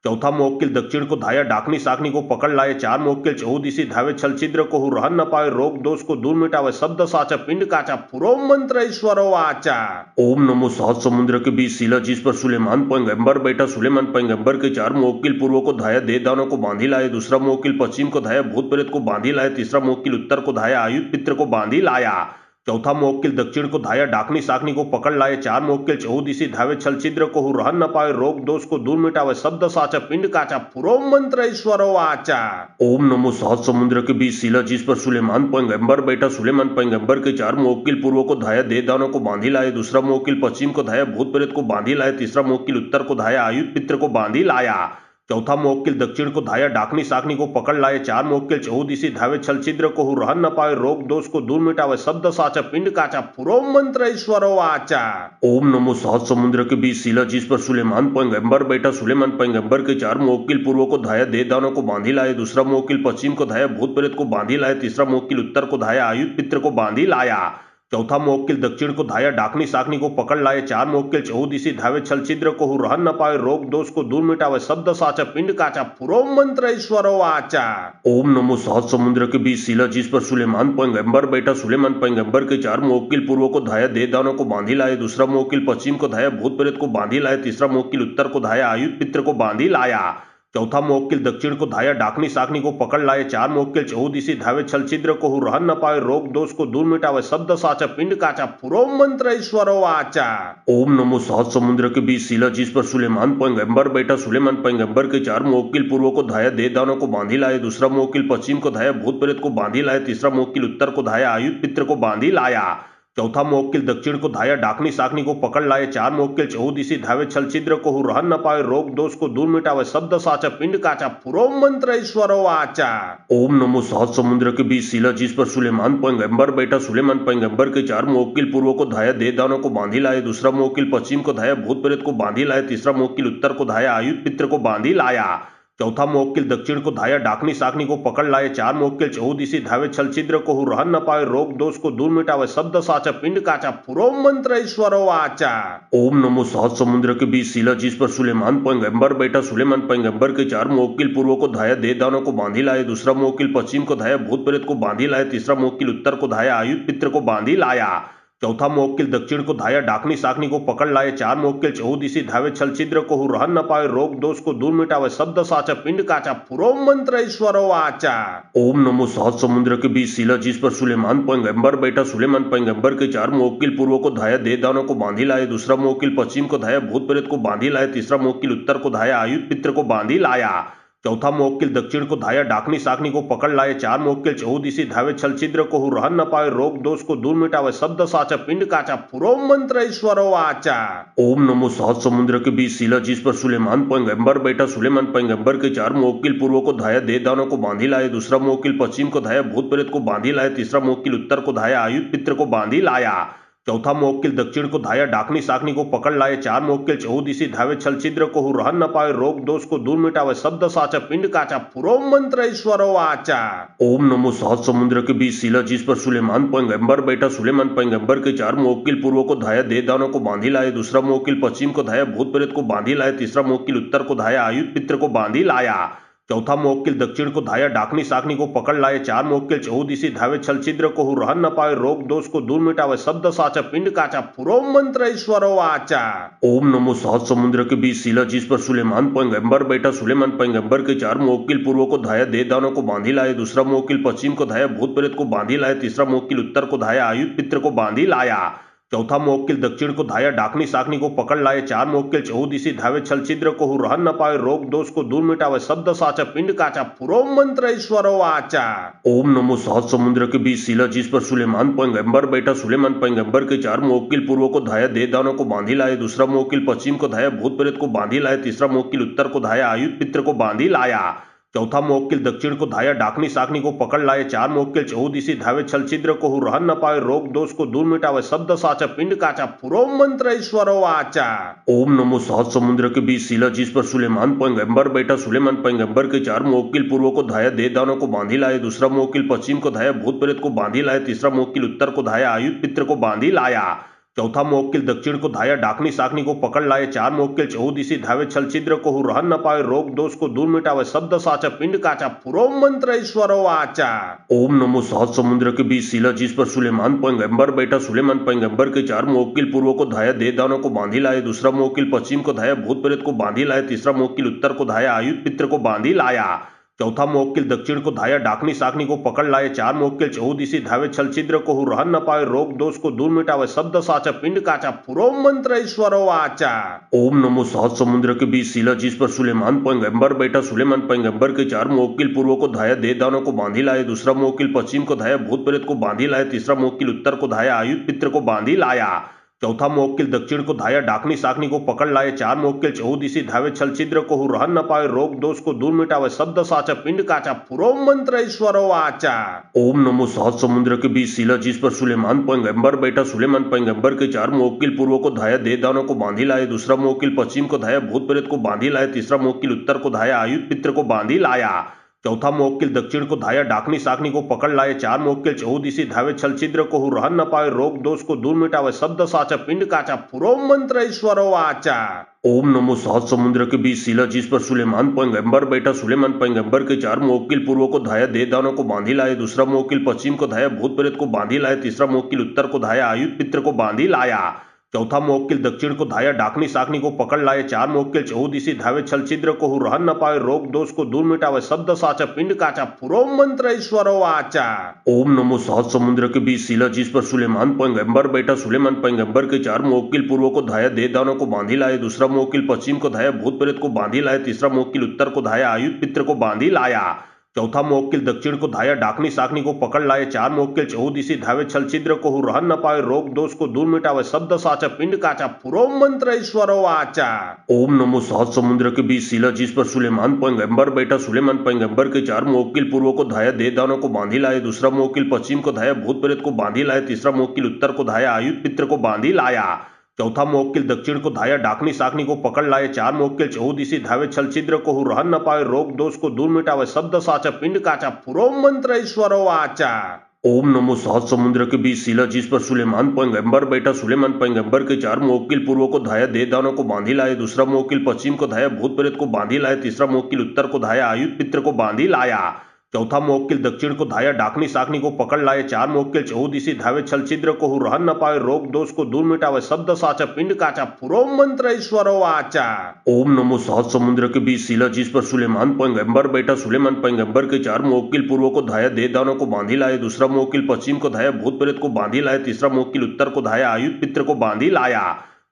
चौथा मोवक्किल दक्षिण को धाया डाकनी साकनी को पकड़ लाए। चार मोवक्किल चहुदिशी धावे छल छिद्र को रहन न पावे। रोग दोष को दूर मिटावे। शब्द साचा पिंड काचा पुरो मंत्र ईश्वरो वाचा। ओम नमो सात समुद्र के बीच शिला जिस पर सुलेमान पैगंबर बैठा। सुलेमान पैगंबर के चार मोवक्किल पूर्व को धाया दे दानों को बांधी लाए। दूसरा मोवक्किल पश्चिम को धाया भूत प्रेत को बांधी लाए। तीसरा मोवक्किल उत्तर को धाया आयुध पित्र को बांधी लाया। चौथा मोवक्किल दक्षिण को धाया डाकनी साकनी को पकड़ लाए। चार मोवक्किल चहुदिशी धावे छल छिद्र को रहन न पावे। रोग दोष को दूर मिटावे। शब्द साचा पिंड काचा पुरो मंत्र ईश्वरो वाचा। ओम नमो सात समुद्र के बीच शिला जिस पर सुलेमान पैगंबर बैठा। सुलेमान पैगंबर के चार मोवक्किल पूर्व को धाया दे दानों को बांधी लाए। दूसरा मोवक्किल पश्चिम को धाया भूत प्रेत को बांधी लाए। तीसरा मोवक्किल उत्तर को धाया आयुध पित्र को बांधी लाया। चौथा मोवक्किल दक्षिण को धाया डाकनी साकनी को पकड़ लाए। चार मोवक्किल चहुदिशी धावे छल छिद्र को रहन न पावे। रोग दोष को दूर मिटावे। शब्द साचा पिंड काचा पुरो मंत्र ईश्वरो वाचा। ओम नमो सात समुद्र के बीच शिला जिस पर सुलेमान पैगंबर बैठा। सुलेमान पैगंबर के चार मोवक्किल पूर्व को धाया दे दानों को बांधी लाए। दूसरा मोवक्किल पश्चिम को धाया भूत प्रेत को बांधी लाए। तीसरा मोवक्किल उत्तर को धाया आयुध पित्र को बांधी लाया। चौथा मोवक्किल दक्षिण को धाया डाकनी साकनी को पकड़ लाए। चार मोवक्किल चहुदिशी धावे छल छिद्र को रहन न पावे। रोग दोष को दूर मिटावे। शब्द साचा पिंड काचा पुरो मंत्र ईश्वरो वाचा। ओम नमो सात समुद्र के बीच शिला जिस पर सुलेमान पैगंबर बैठा। सुलेमान पैगंबर के चार मोवक्किल पूर्व को धाया दे दानों को बांधी लाए। दूसरा मोवक्किल पश्चिम को धाया भूत प्रेत को बांधी लाए। तीसरा मोवक्किल उत्तर को धाया आयुध पित्र को बांधी लाया। चौथा मोवक्किल दक्षिण को धाया डाकनी साकनी को पकड़ लाए। चार मोवक्किल चहुदिशी धावे छल छिद्र को रहन न पावे। रोग दोष को दूर मिटावे। शब्द साचा पिंड काचा पुरो मंत्र ईश्वरो वाचा। ओम नमो सात समुद्र के बीच शिला जिस पर सुलेमान पैगंबर बैठा। सुलेमान पैगंबर के चार मोवक्किल पूर्व को धाया दे दानों को बांधी लाए। दूसरा मोवक्किल पश्चिम को धाया भूत प्रेत को बांधी लाए। तीसरा मोवक्किल उत्तर को धाया आयुध पित्र को बांधी लाया। चौथा मोवक्किल दक्षिण को धाया डाकनी साकनी को पकड़ लाए। चार मोवक्किल चहुदिशी धावे छल छिद्र को रहन न पावे। रोग दोष को दूर मिटावे। शब्द साचा पिंड काचा पुरो मंत्र ईश्वरो वाचा। ओम नमो सात समुद्र के बीच शिला जिस पर सुलेमान पैगंबर बैठा। सुलेमान पैगंबर के चार मोवक्किल पूर्व को धाया दे दानों को बांधी लाए। दूसरा मोवक्किल पश्चिम को धाया भूत प्रेत को बांधी लाए। तीसरा मोवक्किल उत्तर को धाया आयुध पित्र को बांधी लाया। चौथा मोवक्किल दक्षिण को धाया डाकनी साकनी को पकड़ लाए। चार मोवक्किल चहुदिशी धावे छल छिद्र को रहन न पावे। रोग दोष को दूर मिटावे। शब्द साचा पिंड काचा पुरो मंत्र ईश्वरो वाचा। ओम नमो सात समुद्र के बीच शिला जिस पर सुलेमान पैगंबर बैठा। सुलेमान पैगंबर के चार मोवक्किल पूर्व को धाया दे दानों को बांधी लाए। दूसरा मोवक्किल पश्चिम को धाया भूत प्रेत को बांधी लाए। तीसरा मोवक्किल उत्तर को धाया आयुध पित्र को बांधी लाया। चौथा मोवक्किल दक्षिण को धाया डाकनी साकनी को पकड़ लाए। चार मोवक्किल चहुदिशी धावे छल छिद्र को रहन न पावे। रोग दोष को दूर मिटावे। शब्द साचा पिंड काचा पुरो मंत्र ईश्वरो वाचा। ओम नमो सात समुद्र के बीच शिला जिस पर सुलेमान पैगंबर बैठा। सुलेमान पैगंबर के चार मोवक्किल पूर्व को धाया दे दानों को बांधी लाए। दूसरा मोवक्किल पश्चिम को धाया भूत प्रेत को बांधी लाए। तीसरा मोवक्किल उत्तर को धाया आयुध पित्र को बांधी लाया। चौथा मोवक्किल दक्षिण को धाया डाकनी साकनी को पकड़ लाए। चार मोवक्किल चहुदिशी धावे छल छिद्र को रहन न पावे। रोग दोष को दूर मिटावे। शब्द साचा पिंड काचा पुरो मंत्र ईश्वरो वाचा। ओम नमो सात समुद्र के बीच शिला जिस पर सुलेमान पैगंबर बैठा। सुलेमान पैगंबर के चार मोवक्किल पूर्व को धाया दे दानों को बांधी लाए। दूसरा मोवक्किल पश्चिम को धाया भूत प्रेत को बांधी लाए। तीसरा मोवक्किल उत्तर को धाया आयुध पित्र को बांधी लाया। चौथा मोवक्किल दक्षिण को धाया डाकनी साकनी को पकड़ लाए। चार मोवक्किल चहुदिशी धावे छल छिद्र को रहन न पावे। रोग दोष को दूर मिटावे। शब्द साचा पिंड काचा पुरो मंत्र ईश्वरो वाचा। ओम नमो सात समुद्र के बीच शिला जिस पर सुलेमान पैगंबर बैठा। सुलेमान पैगंबर के चार मोवक्किल पूर्व को धाया दे दानों को बांधी लाए। दूसरा मोवक्किल पश्चिम को धाया भूत प्रेत को बांधी लाए। तीसरा मोवक्किल उत्तर को धाया आयुध पित्र को बांधी लाया। चौथा मोवक्किल दक्षिण को धाया डाकनी साकनी को पकड़ लाए। चार मोवक्किल चहुदिशी धावे छल छिद्र को रहन न पावे। रोग दोष को दूर मिटावे। शब्द साचा पिंड काचा पुरो मंत्र ईश्वरो वाचा। ओम नमो सात समुद्र के बीच शिला जिस पर सुलेमान पैगंबर बैठा। सुलेमान पैगंबर के चार मोवक्किल पूर्व को धाया दे दानों को बांधी लाए। दूसरा मोवक्किल पश्चिम को धाया भूत प्रेत को बांधी लाए। तीसरा मोवक्किल उत्तर को धाया आयुध पित्र को बांधी लाया। चौथा मोवक्किल दक्षिण को धाया डाकनी साकनी को पकड़ लाए। चार मोवक्किल चहुदिशी धावे छल छिद्र को रहन न पावे। रोग दोष को दूर मिटावे। शब्द साचा पिंड काचा पुरो मंत्र ईश्वरो वाचा। ओम नमो सात समुद्र के बीच शिला जिस पर सुलेमान पैगंबर बैठा। सुलेमान पैगंबर के चार मोवक्किल पूर्व को धाया दे दानों को बांधी लाए। दूसरा मोवक्किल पश्चिम को धाया भूत प्रेत को बांधी लाए। तीसरा मोवक्किल उत्तर को धाया आयुध पित्र को बांधी लाया। चौथा मोवक्किल दक्षिण को धाया डाकनी साकनी को पकड़ लाए। चार मोवक्किल चहुदिशी धावे छल छिद्र को रहन न पावे। रोग दोष को दूर मिटावे। शब्द साचा पिंड काचा पुरो मंत्र ईश्वरो वाचा। ओम नमो सात समुद्र के बीच शिला जिस पर सुलेमान पैगंबर बैठा। सुलेमान पैगंबर के चार मोवक्किल पूर्व को धाया दे दानों को बांधी लाए। दूसरा मोवक्किल पश्चिम को धाया भूत प्रेत को बांधी लाए। तीसरा मोवक्किल उत्तर को धाया आयुध पित्र को बांधी लाया। चौथा मुवक्किल दक्षिण को धाया डाकनी साकनी को पकड़ लाए। चार मुवक्किल चहुदिशी धावे छल छिद्र को रहन न पावे। रोग दोष को दूर मिटावे। शब्द साचा पिंड काचा पुरो मंत्र ईश्वरो वाचा। ओम नमो सहज समुद्र के बीच शिला जिस पर सुलेमान पैगंबर बैठा। सुलेमान पैगंबर के चार मुवक्किल पूर्व को धाया दे दानों को बांधी लाए। दूसरा मुवक्किल पश्चिम को धाया भूत प्रेत को बांधी लाए। तीसरा मुवक्किल उत्तर को धाया आयुध पित्र को बांधी लाया। चौथा मुवक्किल दक्षिण को धाया डाकनी साकनी को पकड़ लाए। चार मुवक्किल चहुदिशी धावे छल छिद्र को रहन न पावे। रोग दोष को दूर मिटावे। शब्द साचा पिंड काचा पुरो मंत्र ईश्वरो वाचा। ओम नमो सहज समुद्र के बीच शिला जिस पर सुलेमान पैगंबर बैठा। सुलेमान पैगंबर के चार मुवक्किल पूर्व को धाया दे दानों को बांधी लाए। दूसरा मुवक्किल पश्चिम को धाया भूत प्रेत को बांधी लाए। तीसरा मुवक्किल उत्तर को धाया आयुध पित्र को बांधी लाया। चौथा मुवक्किल दक्षिण को धाया डाकनी साकनी को पकड़ लाए। चार मुवक्किल चहुदिशी धावे छल छिद्र को रहन न पावे। रोग दोष को दूर मिटावे। शब्द साचा पिंड काचा पुरो मंत्र ईश्वरो वाचा। ओम नमो सहज समुद्र के बीच शिला जिस पर सुलेमान पैगंबर बैठा। सुलेमान पैगंबर के चार मुवक्किल पूर्व को धाया दे दानों को बांधी लाए। दूसरा मुवक्किल पश्चिम को धाया भूत प्रेत को बांधी लाए। तीसरा मुवक्किल उत्तर को धाया आयुध पित्र को बांधी लाया। चौथा मुवक्किल दक्षिण को धाया डाकनी साकनी को पकड़ लाए। चार मुवक्किल चहुदिशी धावे छल छिद्र को रहन न पावे। रोग दोष को दूर मिटावे। शब्द साचा पिंड काचा पुरो मंत्र ईश्वरो वाचा। ओम नमो सहज समुद्र के बीच शिला जिस पर सुलेमान पैगंबर बैठा। सुलेमान पैगंबर के चार मुवक्किल पूर्व को धाया दे दानों को बांधी लाए। दूसरा मुवक्किल पश्चिम को धाया भूत प्रेत को बांधी लाए। तीसरा मुवक्किल उत्तर को धाया आयुध पित्र को बांधी लाया। चौथा मुवक्किल दक्षिण को धाया डाकनी साकनी को पकड़ लाए। चार मुवक्किल चहुदिशी धावे छल छिद्र को रहन न पावे। रोग दोष को दूर मिटावे। शब्द साचा पिंड काचा पुरो मंत्र ईश्वरो वाचा। ओम नमो सहज समुद्र के बीच शिला जिस पर सुलेमान पैगंबर बैठा। सुलेमान पैगंबर के चार मुवक्किल पूर्व को धाया दे दानों को बांधी लाए। दूसरा मुवक्किल पश्चिम को धाया भूत प्रेत को बांधी लाए। तीसरा मुवक्किल उत्तर को धाया आयुध पित्र को बांधी लाया। चौथा मुवक्किल दक्षिण को धाया डाकनी साकनी को पकड़ लाए। चार मुवक्किल चहुदिशी धावे छल छिद्र को रहन न पावे। रोग दोष को दूर मिटावे। शब्द साचा पिंड काचा पुरो मंत्र ईश्वरो वाचा। ओम नमो सहज समुद्र के बीच शिला जिस पर सुलेमान पैगंबर बैठा। सुलेमान पैगंबर के चार मुवक्किल पूर्व को धाया दे दानों को बांधी लाए। दूसरा मुवक्किल पश्चिम को धाया भूत प्रेत को बांधी लाए। तीसरा मुवक्किल उत्तर को धाया आयुध पित्र को बांधी लाया। चौथा मुवक्किल दक्षिण को धाया डाकनी साकनी को पकड़ लाए। चार मुवक्किल चहुदिशी धावे छल छिद्र को रहन न पावे। रोग दोष को दूर मिटावे। शब्द साचा पिंड काचा पुरो मंत्र ईश्वरो वाचा। ओम नमो सहज समुद्र के बीच शिला जिस पर सुलेमान पैगंबर बैठा। सुलेमान पैगंबर के चार मुवक्किल पूर्व को धाया दे दानों को बांधी लाए। दूसरा मुवक्किल पश्चिम को धाया भूत प्रेत को बांधी लाए। तीसरा मुवक्किल उत्तर को धाया आयुध पित्र को बांधी लाया। चौथा मुवक्किल दक्षिण को धाया डाकनी साकनी को पकड़ लाए। चार मुवक्किल चहुदिशी धावे छल छिद्र को रहन न पावे। रोग दोष को दूर मिटावे। शब्द साचा पिंड काचा पुरो मंत्र ईश्वरो वाचा। ओम नमो सहज समुद्र के बीच शिला जिस पर सुलेमान पैगंबर बैठा। सुलेमान पैगंबर के चार मुवक्किल पूर्व को धाया दे दानों को बांधी लाए। दूसरा मुवक्किल पश्चिम को धाया भूत प्रेत को बांधी लाए। तीसरा मुवक्किल उत्तर को धाया आयुध पित्र को बांधी लाया।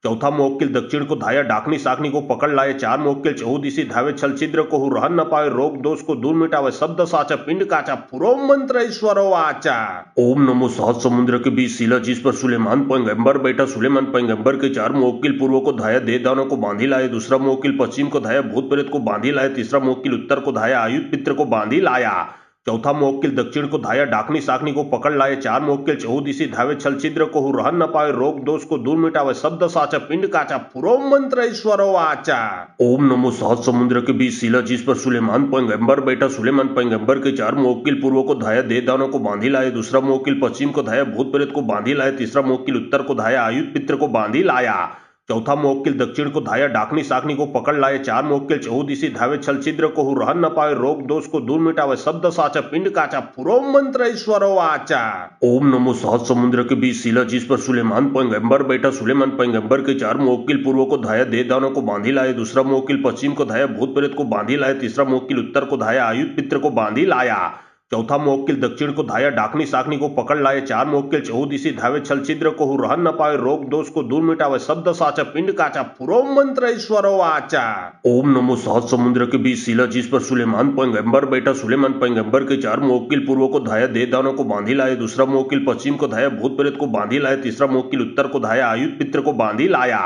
चौथा मुवक्किल दक्षिण को धाया डाकनी साकनी को पकड़ लाए। चार मुवक्किल चहुदिशी धावे छल छिद्र को रहन न पावे। रोग दोष को दूर मिटावे। शब्द साचा पिंड काचा पुरो मंत्र ईश्वरो वाचा। ओम नमो सहज समुद्र के बीच शिला जिस पर सुलेमान पैगंबर बैठा। सुलेमान पैगंबर के चार मुवक्किल पूर्व को धाया दे दानों को बांधी लाए। दूसरा मुवक्किल पश्चिम को धाया भूत प्रेत को बांधी लाए। तीसरा मुवक्किल उत्तर को धाया आयुध पित्र को बांधी लाया। चौथा मुवक्किल दक्षिण को धाया डाकनी साकनी को पकड़ लाए। चार मुवक्किल चहुदिशी धावे छल छिद्र को रहन न पावे। रोग दोष को दूर मिटावे। शब्द साचा पिंड काचा पुरो मंत्र ईश्वरो वाचा। ओम नमो सहज समुद्र के बीच शिला जिस पर सुलेमान पैगंबर बैठा। सुलेमान पैगंबर के चार मुवक्किल पूर्व को धाया दे दानों को बांधी लाए। दूसरा मुवक्किल पश्चिम को धाया भूत प्रेत को बांधी लाए। तीसरा मुवक्किल उत्तर को धाया आयुध पित्र को बांधी लाया। चौथा मुवक्किल दक्षिण को धाया डाकनी साकनी को पकड़ लाए। चार मुवक्किल चहुदिशी धावे छल छिद्र को रहन न पावे। रोग दोष को दूर मिटावे। शब्द साचा पिंड काचा पुरो मंत्र ईश्वरो वाचा। ओम नमो सहज समुद्र के बीच शिला जिस पर सुलेमान पैगंबर बैठा। सुलेमान पैगंबर के चार मुवक्किल पूर्व को धाया दे दानों को बांधी लाए। दूसरा मुवक्किल पश्चिम को धाया भूत प्रेत को बांधी लाए। तीसरा मुवक्किल उत्तर को धाया आयुध पित्र को बांधी लाया। चौथा मुवक्किल दक्षिण को धाया डाकनी साकनी को पकड़ लाए। चार मुवक्किल चहुदिशी धावे छल छिद्र को रहन न पावे। रोग दोष को दूर मिटावे। शब्द साचा पिंड काचा पुरो मंत्र ईश्वरो वाचा। ओम नमो सहज समुद्र के बीच शिला जिस पर सुलेमान पैगंबर बैठा। सुलेमान पैगंबर के चार मुवक्किल पूर्व को धाया दे दानों को बांधी लाए। दूसरा मुवक्किल पश्चिम को धाया भूत प्रेत को बांधी लाए। तीसरा मुवक्किल उत्तर को धाया आयुध पित्र को बांधी लाया।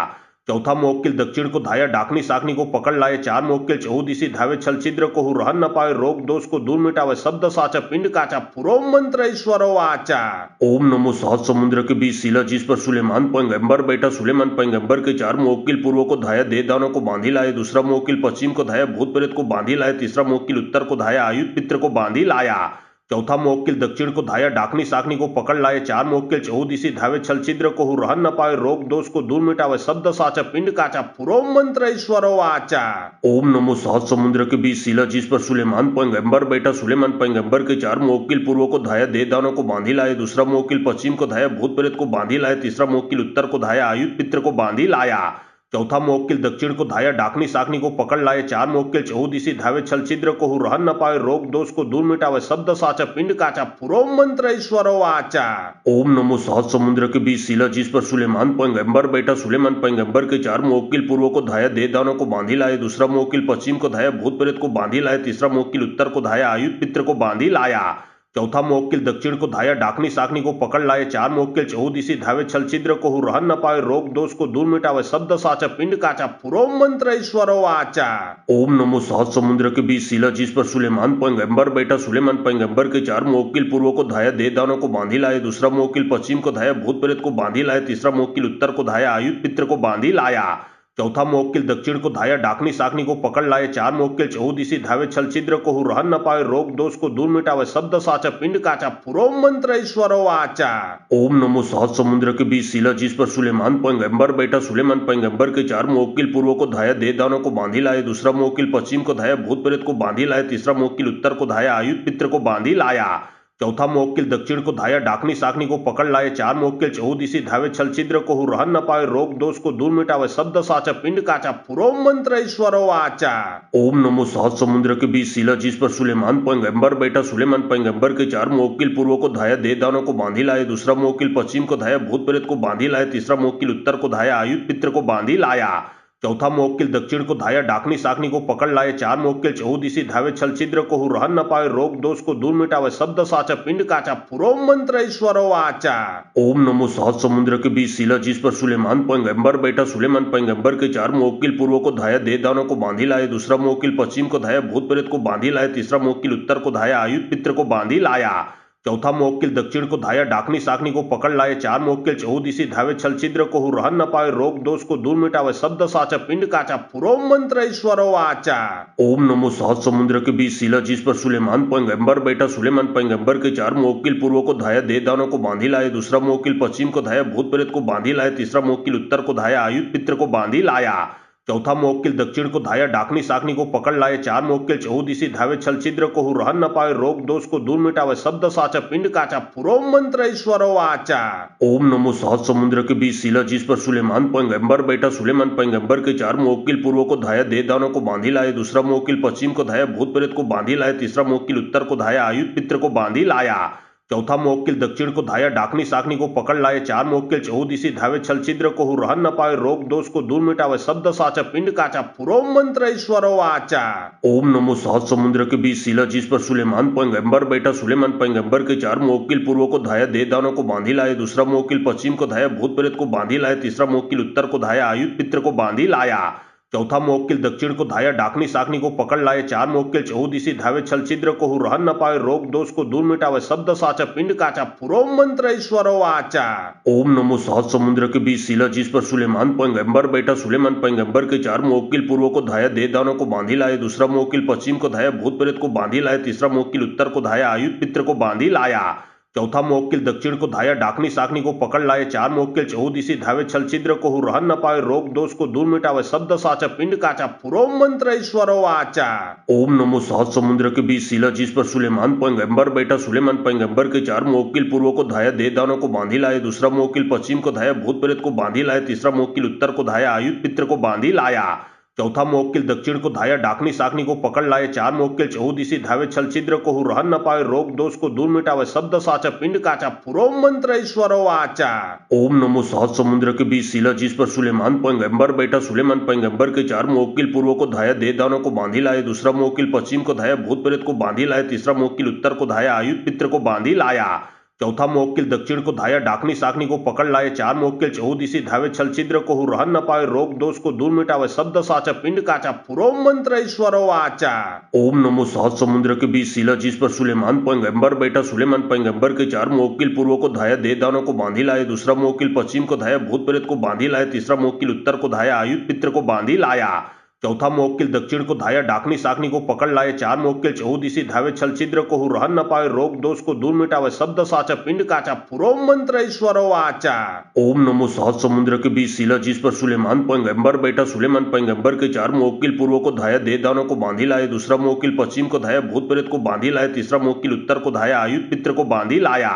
चौथा मुवक्किल दक्षिण को धाया डाकनी साकनी को पकड़ लाए। चार मुवक्किल चहुदिशी धावे छल छिद्र को रहन न पावे। रोग दोष को दूर मिटावे। शब्द साचा पिंड काचा पुरो मंत्र ईश्वरो वाचा। ओम नमो सहज समुद्र के बीच शिला जिस पर सुलेमान पैगंबर बैठा। सुलेमान पैगंबर के चार मुवक्किल पूर्व को धाया दे दानों को बांधी लाए। दूसरा मुवक्किल पश्चिम को धाया भूत प्रेत को बांधी लाए। तीसरा मुवक्किल उत्तर को धाया आयुध पित्र को बांधी लाया। चौथा मुवक्किल दक्षिण को धाया डाकनी साकनी को पकड़ लाए। चार मुवक्किल चहुदिशी धावे छल छिद्र को रहन न पावे। रोग दोष को दूर मिटावे। शब्द साचा पिंड काचा पुरो मंत्र ईश्वरो वाचा। ओम नमो सहज समुद्र के बीच शिला जिस पर सुलेमान पैगंबर बैठा। सुलेमान पैगंबर के चार मुवक्किल पूर्व को धाया दे दानों को बांधी लाए। दूसरा मुवक्किल पश्चिम को धाया भूत प्रेत को बांधी लाए। तीसरा मुवक्किल उत्तर को धाया आयुध पित्र को बांधी लाया। चौथा मुवक्किल दक्षिण को धाया डाकनी साकनी को पकड़ लाए। चार मुवक्किल चहुदिशी धावे छल छिद्र को रहन न पावे। रोग दोष को दूर मिटावे। शब्द साचा पिंड काचा पुरो मंत्र ईश्वरो वाचा। ओम नमो सहज समुद्र के बीच शिला जिस पर सुलेमान पैगंबर बैठा। सुलेमान पैगंबर के चार मुवक्किल पूर्व को धाया दे दानों को बांधी लाए। दूसरा मुवक्किल पश्चिम को धाया भूत प्रेत को बांधी लाए। तीसरा मुवक्किल उत्तर को धाया आयुध पित्र को बांधी लाया। चौथा मुवक्किल दक्षिण को धाया डाकनी साकनी को पकड़ लाए। चार मुवक्किल चहुदिशी धावे छल छिद्र को रहन न पावे। रोग दोष को दूर मिटावे। शब्द साचा पिंड काचा पुरो मंत्र ईश्वरो वाचा। ओम नमो सहज समुद्र के बीच शिला जिस पर सुलेमान पैगंबर बैठा। सुलेमान पैगंबर के चार मुवक्किल पूर्व को धाया दे दानों को बांधी लाए। दूसरा मुवक्किल पश्चिम को धाया भूत प्रेत को बांधी लाए। तीसरा मुवक्किल उत्तर को धाया आयुध पित्र को बांधी लाया। चौथा मुवक्किल दक्षिण को धाया डाकनी साकनी को पकड़ लाए। चार मुवक्किल चहुदिशी धावे छल छिद्र को रहन न पावे। रोग दोष को दूर मिटावे। शब्द साचा पिंड काचा पुरो मंत्र ईश्वरो वाचा। ओम नमो सहज समुद्र के बीच शिला जिस पर सुलेमान पैगंबर बैठा। सुलेमान पैगंबर के चार मुवक्किल पूर्व को धाया दे दानों को बांधी लाए। दूसरा मुवक्किल पश्चिम को धाया भूत प्रेत को बांधी लाए। तीसरा मुवक्किल उत्तर को धाया आयुध पित्र को बांधी लाया। चौथा मुवक्किल दक्षिण को धाया डाकनी साकनी को पकड़ लाए। चार मुवक्किल चहुदिशी धावे छल छिद्र को रहन न पावे। रोग दोष को दूर मिटावे। शब्द साचा पिंड काचा पुरो मंत्र ईश्वरो वाचा। ओम नमो सहज समुद्र के बीच शिला जिस पर सुलेमान पैगंबर बैठा। सुलेमान पैगंबर के चार मुवक्किल पूर्व को धाया दे दानों को बांधी लाए। दूसरा मुवक्किल पश्चिम को धाया भूत प्रेत को बांधी लाए। तीसरा मुवक्किल उत्तर को धाया आयुध पित्र को बांधी लाया। चौथा मुवक्किल दक्षिण को धाया डाकनी साकनी को पकड़ लाए। चार मुवक्किल चहुदिशी धावे छल छिद्र को रहन न पावे। रोग दोष को दूर मिटावे। शब्द साचा पिंड काचा पुरो मंत्र ईश्वरो वाचा। ओम नमो सहज समुद्र के बीच शिला जिस पर सुलेमान पैगंबर बैठा। सुलेमान पैगंबर के चार मुवक्किल पूर्व को धाया दे दानों को बांधी लाए। दूसरा मुवक्किल पश्चिम को धाया भूत प्रेत को बांधी लाए। तीसरा मुवक्किल उत्तर को धाया आयुध पित्र को बांधी लाया। चौथा मुवक्किल दक्षिण को धाया डाकनी साकनी को पकड़ लाए। चार मुवक्किल चहुदिशी धावे छल छिद्र को रहन न पावे। रोग दोष को दूर मिटावे। शब्द साचा पिंड काचा पुरो मंत्र ईश्वरो वाचा। ओम नमो सहज समुद्र के बीच शिला जिस पर सुलेमान पैगंबर बैठा। सुलेमान पैगंबर के चार मुवक्किल पूर्व को धाया दे दानों को बांधी लाए। दूसरा मुवक्किल पश्चिम को धाया भूत प्रेत को बांधी लाए। तीसरा मुवक्किल उत्तर को धाया आयुध पित्र को बांधी लाया। चौथा मुवक्किल दक्षिण को धाया डाकनी साकनी को पकड़ लाए। चार मुवक्किल चहुदिशी धावे छल छिद्र को रहन न पावे। रोग दोष को दूर मिटावे। शब्द साचा पिंड काचा पुरो मंत्र ईश्वरो वाचा। ओम नमो सहज समुद्र के बीच शिला जिस पर सुलेमान पैगंबर बैठा। सुलेमान पैगंबर के चार मुवक्किल पूर्व को धाया दे दानों को बांधी लाए। दूसरा मुवक्किल पश्चिम को धाया भूत प्रेत को बांधी लाए। तीसरा मुवक्किल उत्तर को धाया आयुध पित्र को बांधी लाया। चौथा मुवक्किल दक्षिण को धाया डाकनी साकनी को पकड़ लाए। चार मुवक्किल चहुदिशी धावे छल छिद्र को रहन न पावे। रोग दोष को दूर मिटावे। शब्द साचा पिंड काचा पुरो मंत्र ईश्वरो वाचा। ओम नमो सहज समुद्र के बीच शिला जिस पर सुलेमान पैगंबर बैठा। सुलेमान पैगंबर के चार मुवक्किल पूर्व को धाया दे दानों को बांधी लाए। दूसरा मुवक्किल पश्चिम को धाया भूत प्रेत को बांधी लाए। तीसरा मुवक्किल उत्तर को धाया आयुध पित्र को बांधी लाया। चौथा मुवक्किल दक्षिण को धाया डाकनी साकनी को पकड़ लाए। चार मुवक्किल चहुदिशी धावे छल छिद्र को रहन न पावे। रोग दोष को दूर मिटावे। शब्द साचा पिंड काचा पुरो मंत्र ईश्वरो वाचा। ओम नमो सहज समुद्र के बीच शिला जिस पर सुलेमान पैगंबर बैठा। सुलेमान पैगंबर के चार मुवक्किल पूर्व को धाया दे दानों को बांधी लाए। दूसरा मुवक्किल पश्चिम को धाया भूत प्रेत को बांधी लाए। तीसरा मुवक्किल उत्तर को धाया आयुध पित्र को बांधी लाया। चौथा मुवक्किल दक्षिण को धाया डाकनी साकनी को पकड़ लाए। चार मुवक्किल चहुदिशी धावे छल छिद्र को रहन न पावे। रोग दोष को दूर मिटावे। शब्द साचा पिंड काचा पुरो मंत्र ईश्वरो वाचा। ओम नमो सहज समुद्र के बीच शिला जिस पर सुलेमान पैगंबर बैठा। सुलेमान पैगंबर के चार मुवक्किल पूर्व को धाया दे दानों को बांधी लाए। दूसरा मुवक्किल पश्चिम को धाया भूत प्रेत को बांधी लाए। तीसरा मुवक्किल उत्तर को धाया आयुध पित्र को बांधी लाया। चौथा मुवक्किल दक्षिण को धाया डाकनी साकनी को पकड़ लाए। चार मुवक्किल चहुदिशी धावे छल छिद्र को रहन न पावे। रोग दोष को दूर मिटावे। शब्द साचा पिंड काचा पुरो मंत्र ईश्वरो वाचा। ओम नमो सहज समुद्र के बीच शिला जिस पर सुलेमान पैगंबर बैठा। सुलेमान पैगंबर के चार मुवक्किल पूर्व को धाया दे दानों को बांधी लाए। दूसरा मुवक्किल पश्चिम को धाया भूत प्रेत को बांधी लाए। तीसरा मुवक्किल उत्तर को धाया आयुध पित्र को बांधी लाया। चौथा मुवक्किल दक्षिण को धाया डाकनी साकनी को पकड़ लाए। चार मुवक्किल चहुदिशी धावे छल छिद्र को रहन न पावे। रोग दोष को दूर मिटावे। शब्द साचा पिंड काचा पुरो मंत्र ईश्वरो वाचा। ओम नमो सहज समुद्र के बीच शिला जिस पर सुलेमान पैगंबर बैठा। सुलेमान पैगंबर के चार मुवक्किल पूर्व को धाया दे दानों को बांधी लाए। दूसरा मुवक्किल पश्चिम को धाया भूत प्रेत को बांधी लाए। तीसरा मुवक्किल उत्तर को धाया आयुध पित्र को बांधी लाया। चौथा मोवक्कील दक्षिण को धाया डाकनी साकनी को पकड़ लाए। चार मोवक्कील चहुदिशी धावे छल छिद्र को रहन न पावे। रोग दोष को दूर मिटावे। शब्द साचा पिंड काचा पुरो मंत्र ईश्वरो आचा। ओम नमो सहज समुद्र के बीच शिला जिस पर सुलेमान पैगंबर बैठा। सुलेमान पैगंबर के चार मोवक्कील पूर्व को धाया देवदानों को बांधी लाए। दूसरा मोवक्कील पश्चिम को धाया भूत प्रेत को बांधी लाए। तीसरा मोवक्कील उत्तर को धाया आयुध पित्र को बांधी लाया।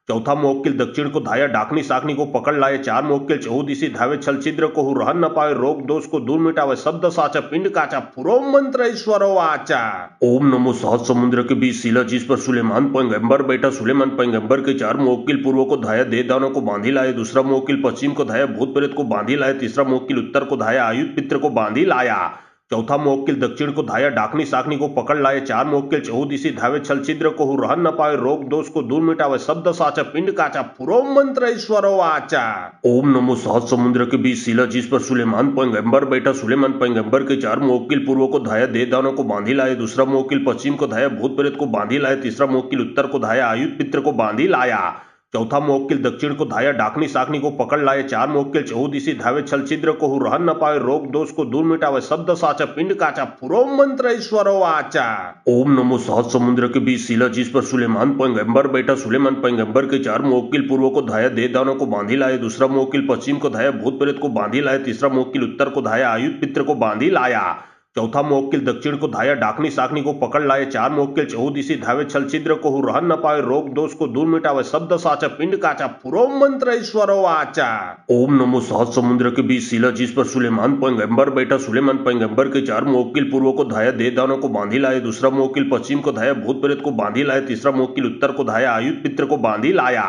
चौथा मोवक्कील दक्षिण को धाया डाकनी साकनी को पकड़ लाए। चार मोवक्कील चहुदिशी धावे छल छिद्र को रहन न पावे। रोग दोष को दूर मिटावे। शब्द साचा पिंड काचा पुरो मंत्र ईश्वरो आचा। ओम नमो सहज समुद्र के बीच शिला जिस पर सुलेमान पैगंबर बैठा। सुलेमान पैगंबर के चार मोवक्कील पूर्व को धाया देवदानों को बांधी लाए। दूसरा मोवक्कील पश्चिम को धाया भूत प्रेत को बांधी लाए। तीसरा मोवक्कील उत्तर को धाया आयुध पित्र को बांधी लाया। चौथा मोवक्कील दक्षिण को धाया डाकनी साकनी को पकड़ लाए। चार मोवक्कील चहुदिशी धावे छल छिद्र को रहन न पावे। रोग दोष को दूर मिटावे। शब्द साचा पिंड काचा पुरो मंत्र ईश्वरो आचा। ओम नमो सहज समुद्र के बीच शिला जिस पर सुलेमान पैगंबर बैठा। सुलेमान पैगंबर के चार मोवक्कील पूर्व को धाया देवदानों को बांधी लाए। दूसरा मोवक्कील पश्चिम को धाया भूत प्रेत को बांधी लाए। तीसरा मोवक्कील उत्तर को धाया आयुध पित्र को बांधी लाया। चौथा मोवक्कील दक्षिण को धाया डाकनी साकनी को पकड़ लाए। चार मोवक्कील चहुदिशी धावे छल छिद्र को रहन न पावे। रोग दोष को दूर मिटावे। शब्द साचा पिंड काचा पुरो मंत्र ईश्वरो आचा। ओम नमो सहज समुद्र के बीच शिला जिस पर सुलेमान पैगंबर बैठा। सुलेमान पैगंबर के चार मोवक्कील पूर्व को धाया देवदानों को बांधी लाए। दूसरा मोवक्कील पश्चिम को धाया भूत प्रेत को बांधी लाए। तीसरा मोवक्कील उत्तर को धाया आयुध पित्र को बांधी लाया। चौथा मोवक्कील दक्षिण को धाया डाकनी साकनी को पकड़ लाए। चार मोवक्कील चहुदिशी धावे छल छिद्र को रहन न पावे। रोग दोष को दूर मिटावे। शब्द साचा पिंड काचा पुरो मंत्र ईश्वरो आचा। ओम नमो सहज समुद्र के बीच शिला जिस पर सुलेमान पैगंबर बैठा। सुलेमान पैगंबर के चार मोवक्कील पूर्व को धाया देवदानों को बांधी लाए। दूसरा मोवक्कील पश्चिम को धाया भूत प्रेत को बांधी लाए। तीसरा मोवक्कील उत्तर को धाया आयुध पित्र को बांधी लाया।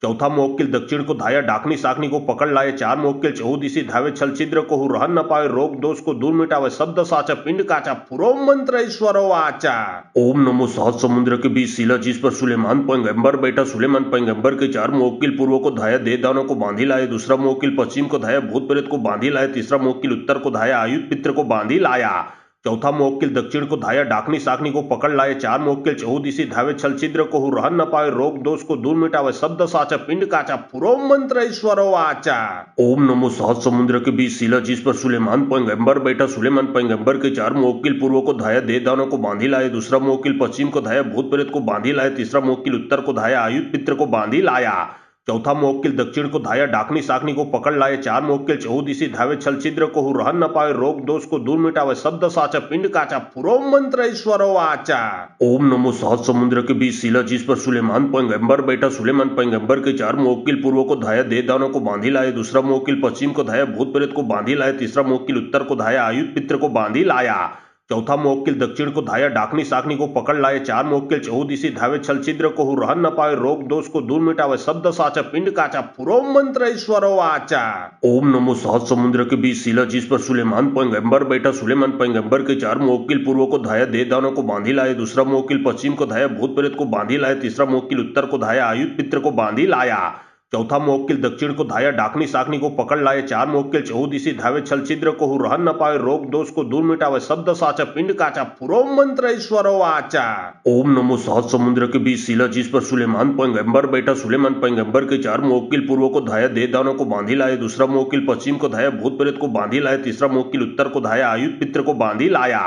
चौथा मोवक्कील दक्षिण को धाया डाकनी साकनी को पकड़ लाए। चार मोवक्कील चहुदिशी धावे छल छिद्र को रहन न पावे। रोग दोष को दूर मिटावे। शब्द साचा पिंड काचा पुरो मंत्र ईश्वरो आचा। ओम नमो सहज समुद्र के बीच शिला जिस पर सुलेमान पैगंबर बैठा। सुलेमान पैगंबर के चार मोवक्कील पूर्व को धाया देवदानों को बांधी लाए। दूसरा मोवक्कील पश्चिम को धाया भूत प्रेत को बांधी लाए। तीसरा मोवक्कील उत्तर को धाया आयुध पित्र को बांधी लाया। चौथा मोवक्कील दक्षिण को धाया डाकनी साकनी को पकड़ लाए। चार मोवक्कील चहुदिशी धावे छल छिद्र को रहन न पावे। रोग दोष को दूर मिटावे। शब्द साचा पिंड काचा पुरो मंत्र ईश्वरो आचा। ओम नमो सहज समुद्र के बीच शिला जिस पर सुलेमान पैगंबर बैठा। सुलेमान पैगंबर के चार मोवक्कील पूर्व को धाया देवदानों को बांधी लाए। दूसरा मोवक्कील पश्चिम को धाया भूत प्रेत को बांधी लाए। तीसरा मोवक्कील उत्तर को धाया आयुध पित्र को बांधी लाया। चौथा मोवक्कील दक्षिण को धाया डाकनी साकनी को पकड़ लाए। चार मोवक्कील चहुदिशी धावे छल छिद्र को रहन न पावे। रोग दोष को दूर मिटावे। शब्द साचा पिंड काचा पुरो मंत्र ईश्वरो आचा। ओम नमो सहज समुद्र के बीच शिला जिस पर सुलेमान पैगंबर बैठा। सुलेमान पैगंबर के चार मोवक्कील पूर्व को धाया देवदानों को बांधी लाए। दूसरा मोवक्कील पश्चिम को धाया भूत प्रेत को बांधी लाए। तीसरा मोवक्कील उत्तर को धाया आयुध पित्र को बांधी लाया। चौथा मोवक्कील दक्षिण को धाया डाकनी साकनी को पकड़ लाए। चार मोवक्कील चहुदिशी धावे छल छिद्र को रहन न पावे। रोग दोष को दूर मिटावे। शब्द साचा पिंड काचा पुरो मंत्र ईश्वरो आचा। ओम नमो सहज समुद्र के बीच शिला जिस पर सुलेमान पैगंबर बैठा। सुलेमान पैगंबर के चार मोवक्कील पूर्व को धाया देवदानों को बांधी लाए। दूसरा मोवक्कील पश्चिम को धाया भूत प्रेत को बांधी लाए। तीसरा मोवक्कील उत्तर को धाया आयुध पित्र को बांधी लाया। चौथा मोवक्कील दक्षिण को धाया डाकनी साकनी को पकड़ लाए। चार मोवक्कील चहुदिशी धावे छल छिद्र को रहन न पावे। रोग दोष को दूर मिटावे। शब्द साचा पिंड काचा पुरो मंत्र ईश्वरो आचा। ओम नमो सहज समुद्र के बीच शिला जिस पर सुलेमान पैगंबर बैठा। सुलेमान पैगंबर के चार मोवक्कील पूर्व को धाया देवदानों को बांधी लाए। दूसरा मोवक्कील पश्चिम को धाया भूत प्रेत को बांधी लाए। तीसरा मोवक्कील उत्तर को धाया आयुध पित्र को बांधी लाया।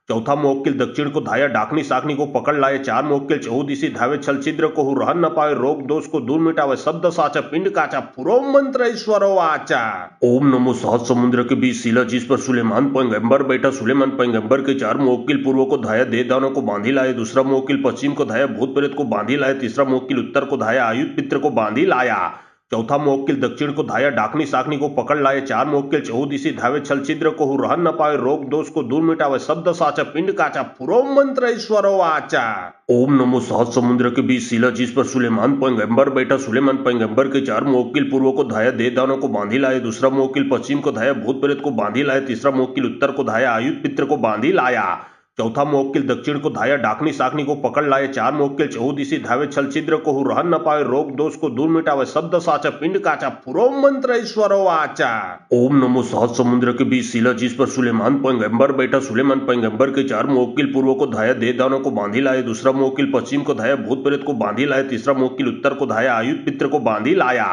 चौथा मोवक्कील दक्षिण को धाया डाकनी साकनी को पकड़ लाए। चार मोवक्कील चहुदिशी धावे छल छिद्र को रहन न पावे। रोग दोष को दूर मिटावे। शब्द साचा पिंड काचा पुरो मंत्र ईश्वरो आचा। ओम नमो सहज समुद्र के बीच शिला जिस पर सुलेमान पैगंबर बैठा। सुलेमान पैगंबर के चार मोवक्कील पूर्व को धाया देवदानों को बांधी लाए। दूसरा मोवक्कील पश्चिम को धाया भूत प्रेत को बांधी लाए। तीसरा मोवक्कील उत्तर को धाया आयुध पित्र को बांधी लाया। चौथा मोवक्कील दक्षिण को धाया डाकनी साकनी को पकड़ लाए। चार मोवक्कील चहुदिशी धावे छल छिद्र को रहन न पावे। रोग दोष को दूर मिटावे। शब्द साचा पिंड काचा पुरो मंत्र ईश्वरो आचा। ओम नमो सहज समुद्र के बीच शिला जिस पर सुलेमान पैगंबर बैठा। सुलेमान पैगंबर के चार मोवक्कील पूर्व को धाया देवदानों को बांधी लाए। दूसरा मोवक्कील पश्चिम को धाया भूत प्रेत को बांधी लाए। तीसरा मोवक्कील उत्तर को धाया आयुध पित्र को बांधी लाया। चौथा मोवक्कील दक्षिण को धाया डाकनी साकनी को पकड़ लाए। चार मोवक्कील चहुदिशी धावे छल छिद्र को रहन न पावे। रोग दोष को दूर मिटावे। शब्द साचा पिंड काचा पुरो मंत्र ईश्वरो आचा। ओम नमो सहज समुद्र के बीच शिला जिस पर सुलेमान पैगंबर बैठा। सुलेमान पैगंबर के चार मोवक्कील पूर्व को धाया देवदानों को बांधी लाए। दूसरा मोवक्कील पश्चिम को धाया भूत प्रेत को बांधी लाए। तीसरा मोवक्कील उत्तर को धाया आयुध पित्र को बांधी लाया।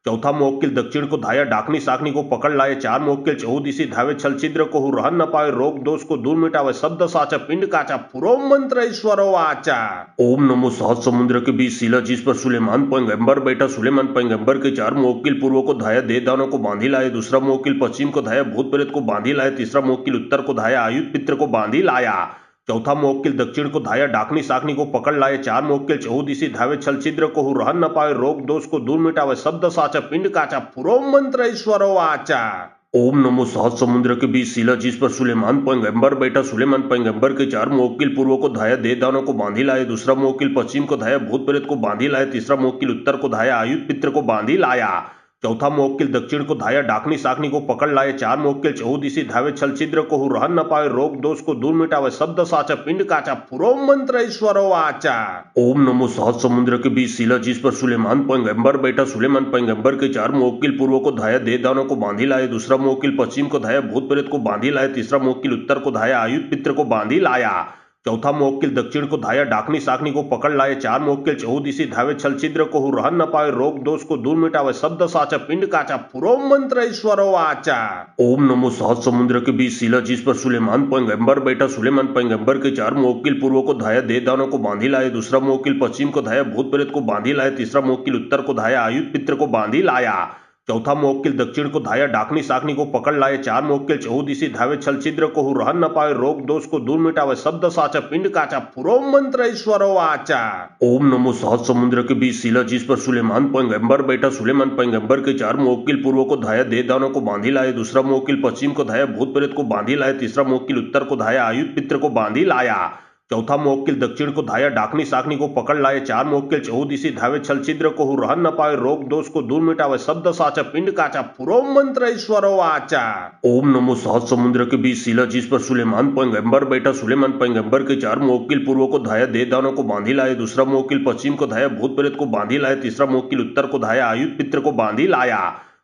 चौथा मुवक्किल दक्षिण को धाया डाकनी साकनी को पकड़ लाए। चार मुवक्किल चहुदिशी धावे छल छिद्र को रहन न पावे। रोग दोष को दूर मिटावे। शब्द साचा पिंड काचा पुरो मंत्र ईश्वरो वाचा। ओम नमो सात समुद्र के बीच शिला जिस पर सुलेमान पैगंबर बैठा। सुलेमान पैगंबर के चार मुवक्किल पूर्व को धाया दे दानों को बांधी लाए। दूसरा मुवक्किल पश्चिम को धाया भूत प्रेत को बांधी लाए। तीसरा मुवक्किल उत्तर को धाया आयुध पित्र को बांधी लाया। चौथा मुवक्किल दक्षिण को धाया डाकनी साकनी को पकड़ लाए। चार मुवक्किल चहुदिशी धावे छल छिद्र को रहन न पावे। रोग दोष को दूर मिटावे। शब्द साचा पिंड काचा पुरो मंत्र ईश्वरो वाचा। ओम नमो सात समुद्र के बीच शिला जिस पर सुलेमान पैगंबर बैठा। सुलेमान पैगंबर के चार मुवक्किल पूर्व को धाया दे दानों को बांधी लाए। दूसरा मुवक्किल पश्चिम को धाया भूत प्रेत को बांधी लाए। तीसरा मुवक्किल उत्तर को धाया आयुध पित्र को बांधी लाया। चौथा मुवक्किल दक्षिण को धाया डाकनी साकनी को पकड़ लाए। चार मुवक्किल चहुदिशी धावे छल छिद्र को रहन न पावे। रोग दोष को दूर मिटावे। शब्द साचा पिंड काचा पुरो मंत्र ईश्वरो वाचा। ओम नमो सात समुद्र के बीच शिला जिस पर सुलेमान पैगंबर बैठा। सुलेमान पैगंबर के चार मुवक्किल पूर्व को धाया दे दानों को बांधी लाए। दूसरा मुवक्किल पश्चिम को धाया भूत प्रेत को बांधी लाए। तीसरा मुवक्किल उत्तर को धाया आयुध पित्र को बांधी लाया। चौथा मुवक्किल दक्षिण को धाया डाकनी साकनी को पकड़ लाए। चार मुवक्किल चहुदिशी धावे छल छिद्र को रहन न पावे। रोग दोष को दूर मिटावे। शब्द साचा पिंड काचा पुरो मंत्र ईश्वरो वाचा। ओम नमो सात समुद्र के बीच शिला जिस पर सुलेमान पैगंबर बैठा। सुलेमान पैगंबर के चार मुवक्किल पूर्व को धाया दे दानों को बांधी लाए। दूसरा मुवक्किल पश्चिम को धाया भूत प्रेत को बांधी लाए। तीसरा मुवक्किल उत्तर को धाया आयुध पित्र को बांधी लाया। चौथा मुवक्किल दक्षिण को धाया डाकनी साकनी को पकड़ लाए। चार मुवक्किल चहुदिशी धावे छल छिद्र को रहन न पावे। रोग दोष को दूर मिटावे। शब्द साचा पिंड काचा पुरो मंत्र ईश्वरो वाचा। ओम नमो सात समुद्र के बीच शिला जिस पर सुलेमान पैगंबर बैठा। सुलेमान पैगंबर के चार मुवक्किल पूर्व को धाया दे दानों को बांधी लाए। दूसरा मुवक्किल पश्चिम को धाया भूत प्रेत को बांधी लाए। तीसरा मुवक्किल उत्तर को धाया आयुध पित्र को बांधी लाया। चौथा मुवक्किल दक्षिण को धाया डाकनी साकनी को पकड़ लाए। चार मुवक्किल चहुदिशी धावे छल छिद्र को रहन न पावे। रोग दोष को दूर मिटावे। शब्द साचा पिंड काचा पुरो मंत्र ईश्वरो वाचा। ओम नमो सात समुद्र के बीच शिला जिस पर सुलेमान पैगंबर बैठा। सुलेमान पैगंबर के चार मुवक्किल पूर्व को धाया दे दानों को बांधी लाए। दूसरा मुवक्किल पश्चिम को धाया भूत प्रेत को बांधी लाए। तीसरा मुवक्किल उत्तर को धाया आयुध पित्र को बांधी लाया।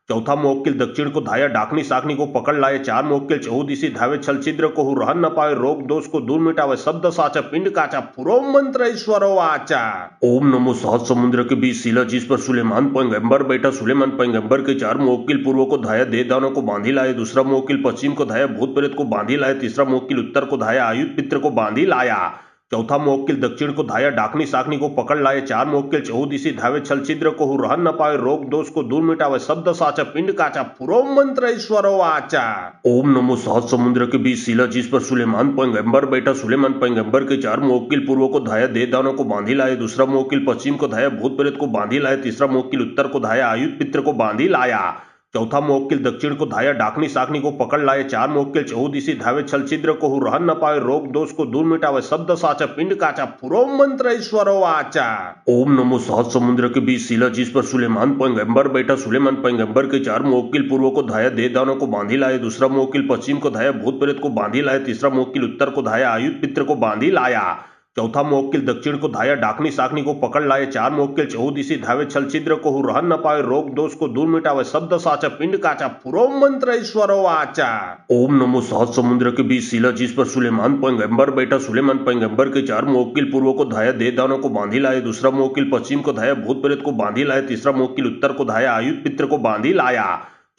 चौथा मुवक्किल दक्षिण को धाया डाकनी साकनी को पकड़ लाए। चार मुवक्किल चहुदिशी धावे छल छिद्र को रहन न पावे। रोग दोष को दूर मिटावे। शब्द साचा पिंड काचा पुरो मंत्र ईश्वरो वाचा। ओम नमो सात समुद्र के बीच शिला जिस पर सुलेमान पैगंबर बैठा। सुलेमान पैगंबर के चार मुवक्किल पूर्व को धाया दे दानों को बांधी लाए। दूसरा मुवक्किल पश्चिम को धाया भूत प्रेत को बांधी लाए। तीसरा मुवक्किल उत्तर को धाया आयुध पित्र को बांधी लाया। चौथा मुवक्किल दक्षिण को धाया डाकनी साकनी को पकड़ लाए। चार मुवक्किल चहुदिशी धावे छल छिद्र को रहन न पावे। रोग दोष को दूर मिटावे। शब्द साचा पिंड काचा पुरो मंत्र ईश्वरो वाचा। ओम नमो सात समुद्र के बीच शिला जिस पर सुलेमान पैगंबर बैठा। सुलेमान पैगंबर के चार मुवक्किल पूर्व को धाया दे दानों को बांधी लाए। दूसरा मुवक्किल पश्चिम को धाया भूत प्रेत को बांधी लाए। तीसरा मुवक्किल उत्तर को धाया आयुध पित्र को बांधी लाया। चौथा मुवक्किल दक्षिण को धाया डाकनी साकनी को पकड़ लाए। चार मुवक्किल चहुदिशी धावे छल छिद्र को रहन न पावे। रोग दोष को दूर मिटावे। शब्द साचा पिंड काचा पुरो मंत्र ईश्वरो वाचा। ओम नमो सात समुद्र के बीच शिला जिस पर सुलेमान पैगंबर बैठा। सुलेमान पैगंबर के चार मुवक्किल पूर्व को धाया दे दानों को बांधी लाए। दूसरा मुवक्किल पश्चिम को धाया भूत प्रेत को बांधी लाए। तीसरा मुवक्किल उत्तर को धाया आयुध पित्र को बांधी लाया। चौथा मुवक्किल दक्षिण को धाया डाकनी साकनी को पकड़ लाए। चार मुवक्किल चहुदिशी धावे छल छिद्र को रहन न पावे। रोग दोष को दूर मिटावे। शब्द साचा पिंड काचा पुरो मंत्र ईश्वरो वाचा। ओम नमो सात समुद्र के बीच शिला जिस पर सुलेमान पैगंबर बैठा। सुलेमान पैगंबर के चार मुवक्किल पूर्व को धाया दे दानों को बांधी लाए। दूसरा मुवक्किल पश्चिम को धाया भूत प्रेत को बांधी लाए। तीसरा मुवक्किल उत्तर को धाया आयुध पित्र को बांधी लाया।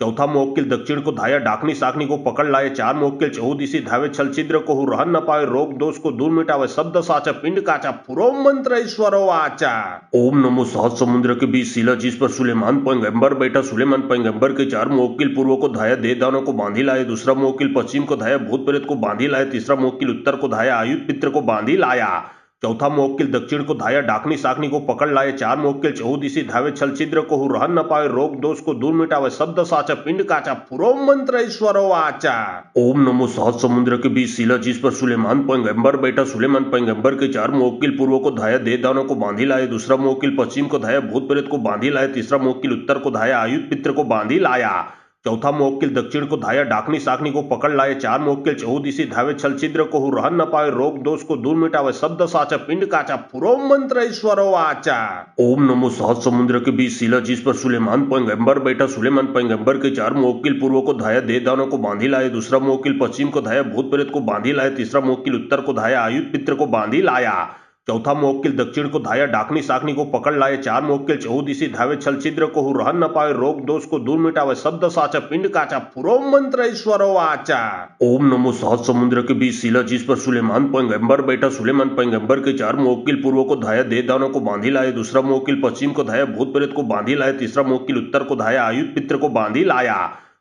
चौथा मुवक्किल दक्षिण को धाया डाकनी साकनी को पकड़ लाए। चार मुवक्किल चहुदिशी धावे छल छिद्र को रहन न पावे। रोग दोष को दूर मिटावे। शब्द साचा पिंड काचा पुरो मंत्र ईश्वरो वाचा। ओम नमो सात समुद्र के बीच शिला जिस पर सुलेमान पैगंबर बैठा। सुलेमान पैगंबर के चार मुवक्किल पूर्व को धाया दे दानों को बांधी लाए। दूसरा मुवक्किल पश्चिम को धाया भूत प्रेत को बांधी लाए। तीसरा मुवक्किल उत्तर को धाया आयुध पित्र को बांधी लाया। चौथा मुवक्किल दक्षिण को धाया डाकनी साकनी को पकड़ लाए। चार मुवक्किल चहुदिशी धावे छल छिद्र को रहन न पावे। रोग दोष को दूर मिटावे। शब्द साचा पिंड काचा पुरो मंत्र ईश्वरो वाचा। ओम नमो सात समुद्र के बीच शिला जिस पर सुलेमान पैगंबर बैठा। सुलेमान पैगंबर के चार मुवक्किल पूर्व को धाया दे दानों को बांधी लाए। दूसरा मुवक्किल पश्चिम को धाया भूत प्रेत को बांधी लाए। तीसरा मुवक्किल उत्तर को धाया आयुध पित्र को बांधी लाया। चौथा मुवक्किल दक्षिण को धाया डाकनी साकनी को पकड़ लाए। चार मुवक्किल चहुदिशी धावे छल छिद्र को रहन न पावे। रोग दोष को दूर मिटावे। शब्द साचा पिंड काचा पुरो मंत्र ईश्वरो वाचा। ओम नमो सात समुद्र के बीच शिला जिस पर सुलेमान पैगंबर बैठा। सुलेमान पैगंबर के चार मुवक्किल पूर्व को धाया दे दानों को बांधी लाए। दूसरा मुवक्किल पश्चिम को धाया भूत प्रेत को बांधी लाए। तीसरा मुवक्किल उत्तर को धाया आयुध पित्र को बांधी लाया। चौथा मोक्किल दक्षिण को धाया डाकनी साकनी को पकड़ लाए। चार मोक्किल चहुदिशी धावे छल छिद्र को रहन न पावे। रोग दोष को दूर मिटावे। शब्द साचा पिंड काचा पुरो मंत्र ईश्वरो आचा। ओम नमो सहज समुद्र के बीच शिला जिस पर सुलेमान पैगंबर बैठा। सुलेमान पैगंबर के चार मोक्किल पूर्व को धाया दे दानों को बांधी लाए। दूसरा मोक्किल पश्चिम को धाया भूत प्रेत को बांधी लाए। तीसरा मोक्किल उत्तर को धाया आयुध पित्र को बांधी लाया।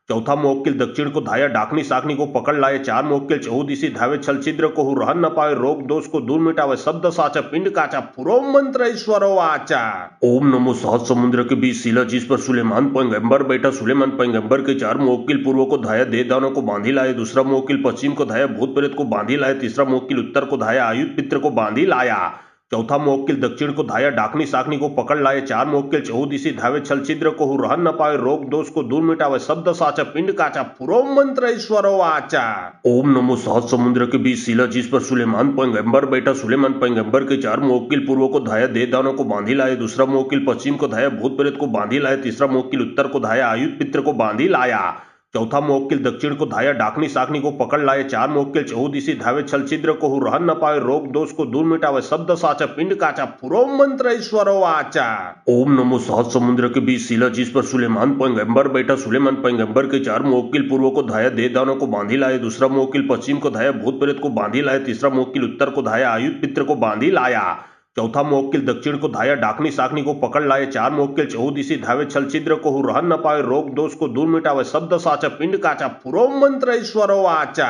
चौथा मोक्किल दक्षिण को धाया डाकनी साकनी को पकड़ लाए। चार मोक्किल चहुदिशी धावे छल छिद्र को रहन न पावे। रोग दोष को दूर मिटावे। शब्द साचा पिंड काचा पुरो मंत्र ईश्वरो आचा। ओम नमो सहज समुद्र के बीच शिला जिस पर सुलेमान पैगंबर बैठा। सुलेमान पैगंबर के चार मोक्किल पूर्व को धाया दे दानों को बांधी लाए। दूसरा मोक्किल पश्चिम को धाया भूत प्रेत को बांधी लाए। तीसरा मोक्किल उत्तर को धाया आयुध पित्र को बांधी लाया। चौथा मोक्किल दक्षिण को धाया डाकनी साकनी को पकड़ लाए। चार मोक्किल चहुदिशी धावे छल छिद्र को रहन न पावे। रोग दोष को दूर मिटावे। शब्द साचा पिंड काचा पुरो मंत्र ईश्वरो आचा। ओम नमो सहज समुद्र के बीच शिला जिस पर सुलेमान पैगंबर बैठा। सुलेमान पैगंबर के चार मोक्किल पूर्व को धाया दे दानों को बांधी लाए। दूसरा मोक्किल पश्चिम को धाया भूत प्रेत को बांधी लाए। तीसरा मोक्किल उत्तर को धाया आयुध पित्र को बांधी लाया। चौथा मोक्किल दक्षिण को धाया डाकनी साकनी को पकड़ लाए। चार मोक्किल चहुदिशी धावे छल छिद्र को रहन न पावे। रोग दोष को दूर मिटावे। शब्द साचा पिंड काचा पुरो मंत्र ईश्वरो आचा। ओम नमो सहज समुद्र के बीच शिला जिस पर सुलेमान पैगंबर बैठा। सुलेमान पैगंबर के चार मोक्किल पूर्व को धाया दे दानों को बांधी लाए। दूसरा मोक्किल पश्चिम को धाया भूत प्रेत को बांधी लाए। तीसरा मोक्किल उत्तर को धाया आयुध पित्र को बांधी लाया। चौथा मोक्किल दक्षिण को धाया डाकनी साकनी को पकड़ लाए। चार मोक्किल चहुदिशी धावे छल छिद्र को रहन न पावे। रोग दोष को दूर मिटावे। शब्द साचा पिंड काचा पुरो मंत्र ईश्वरो आचा।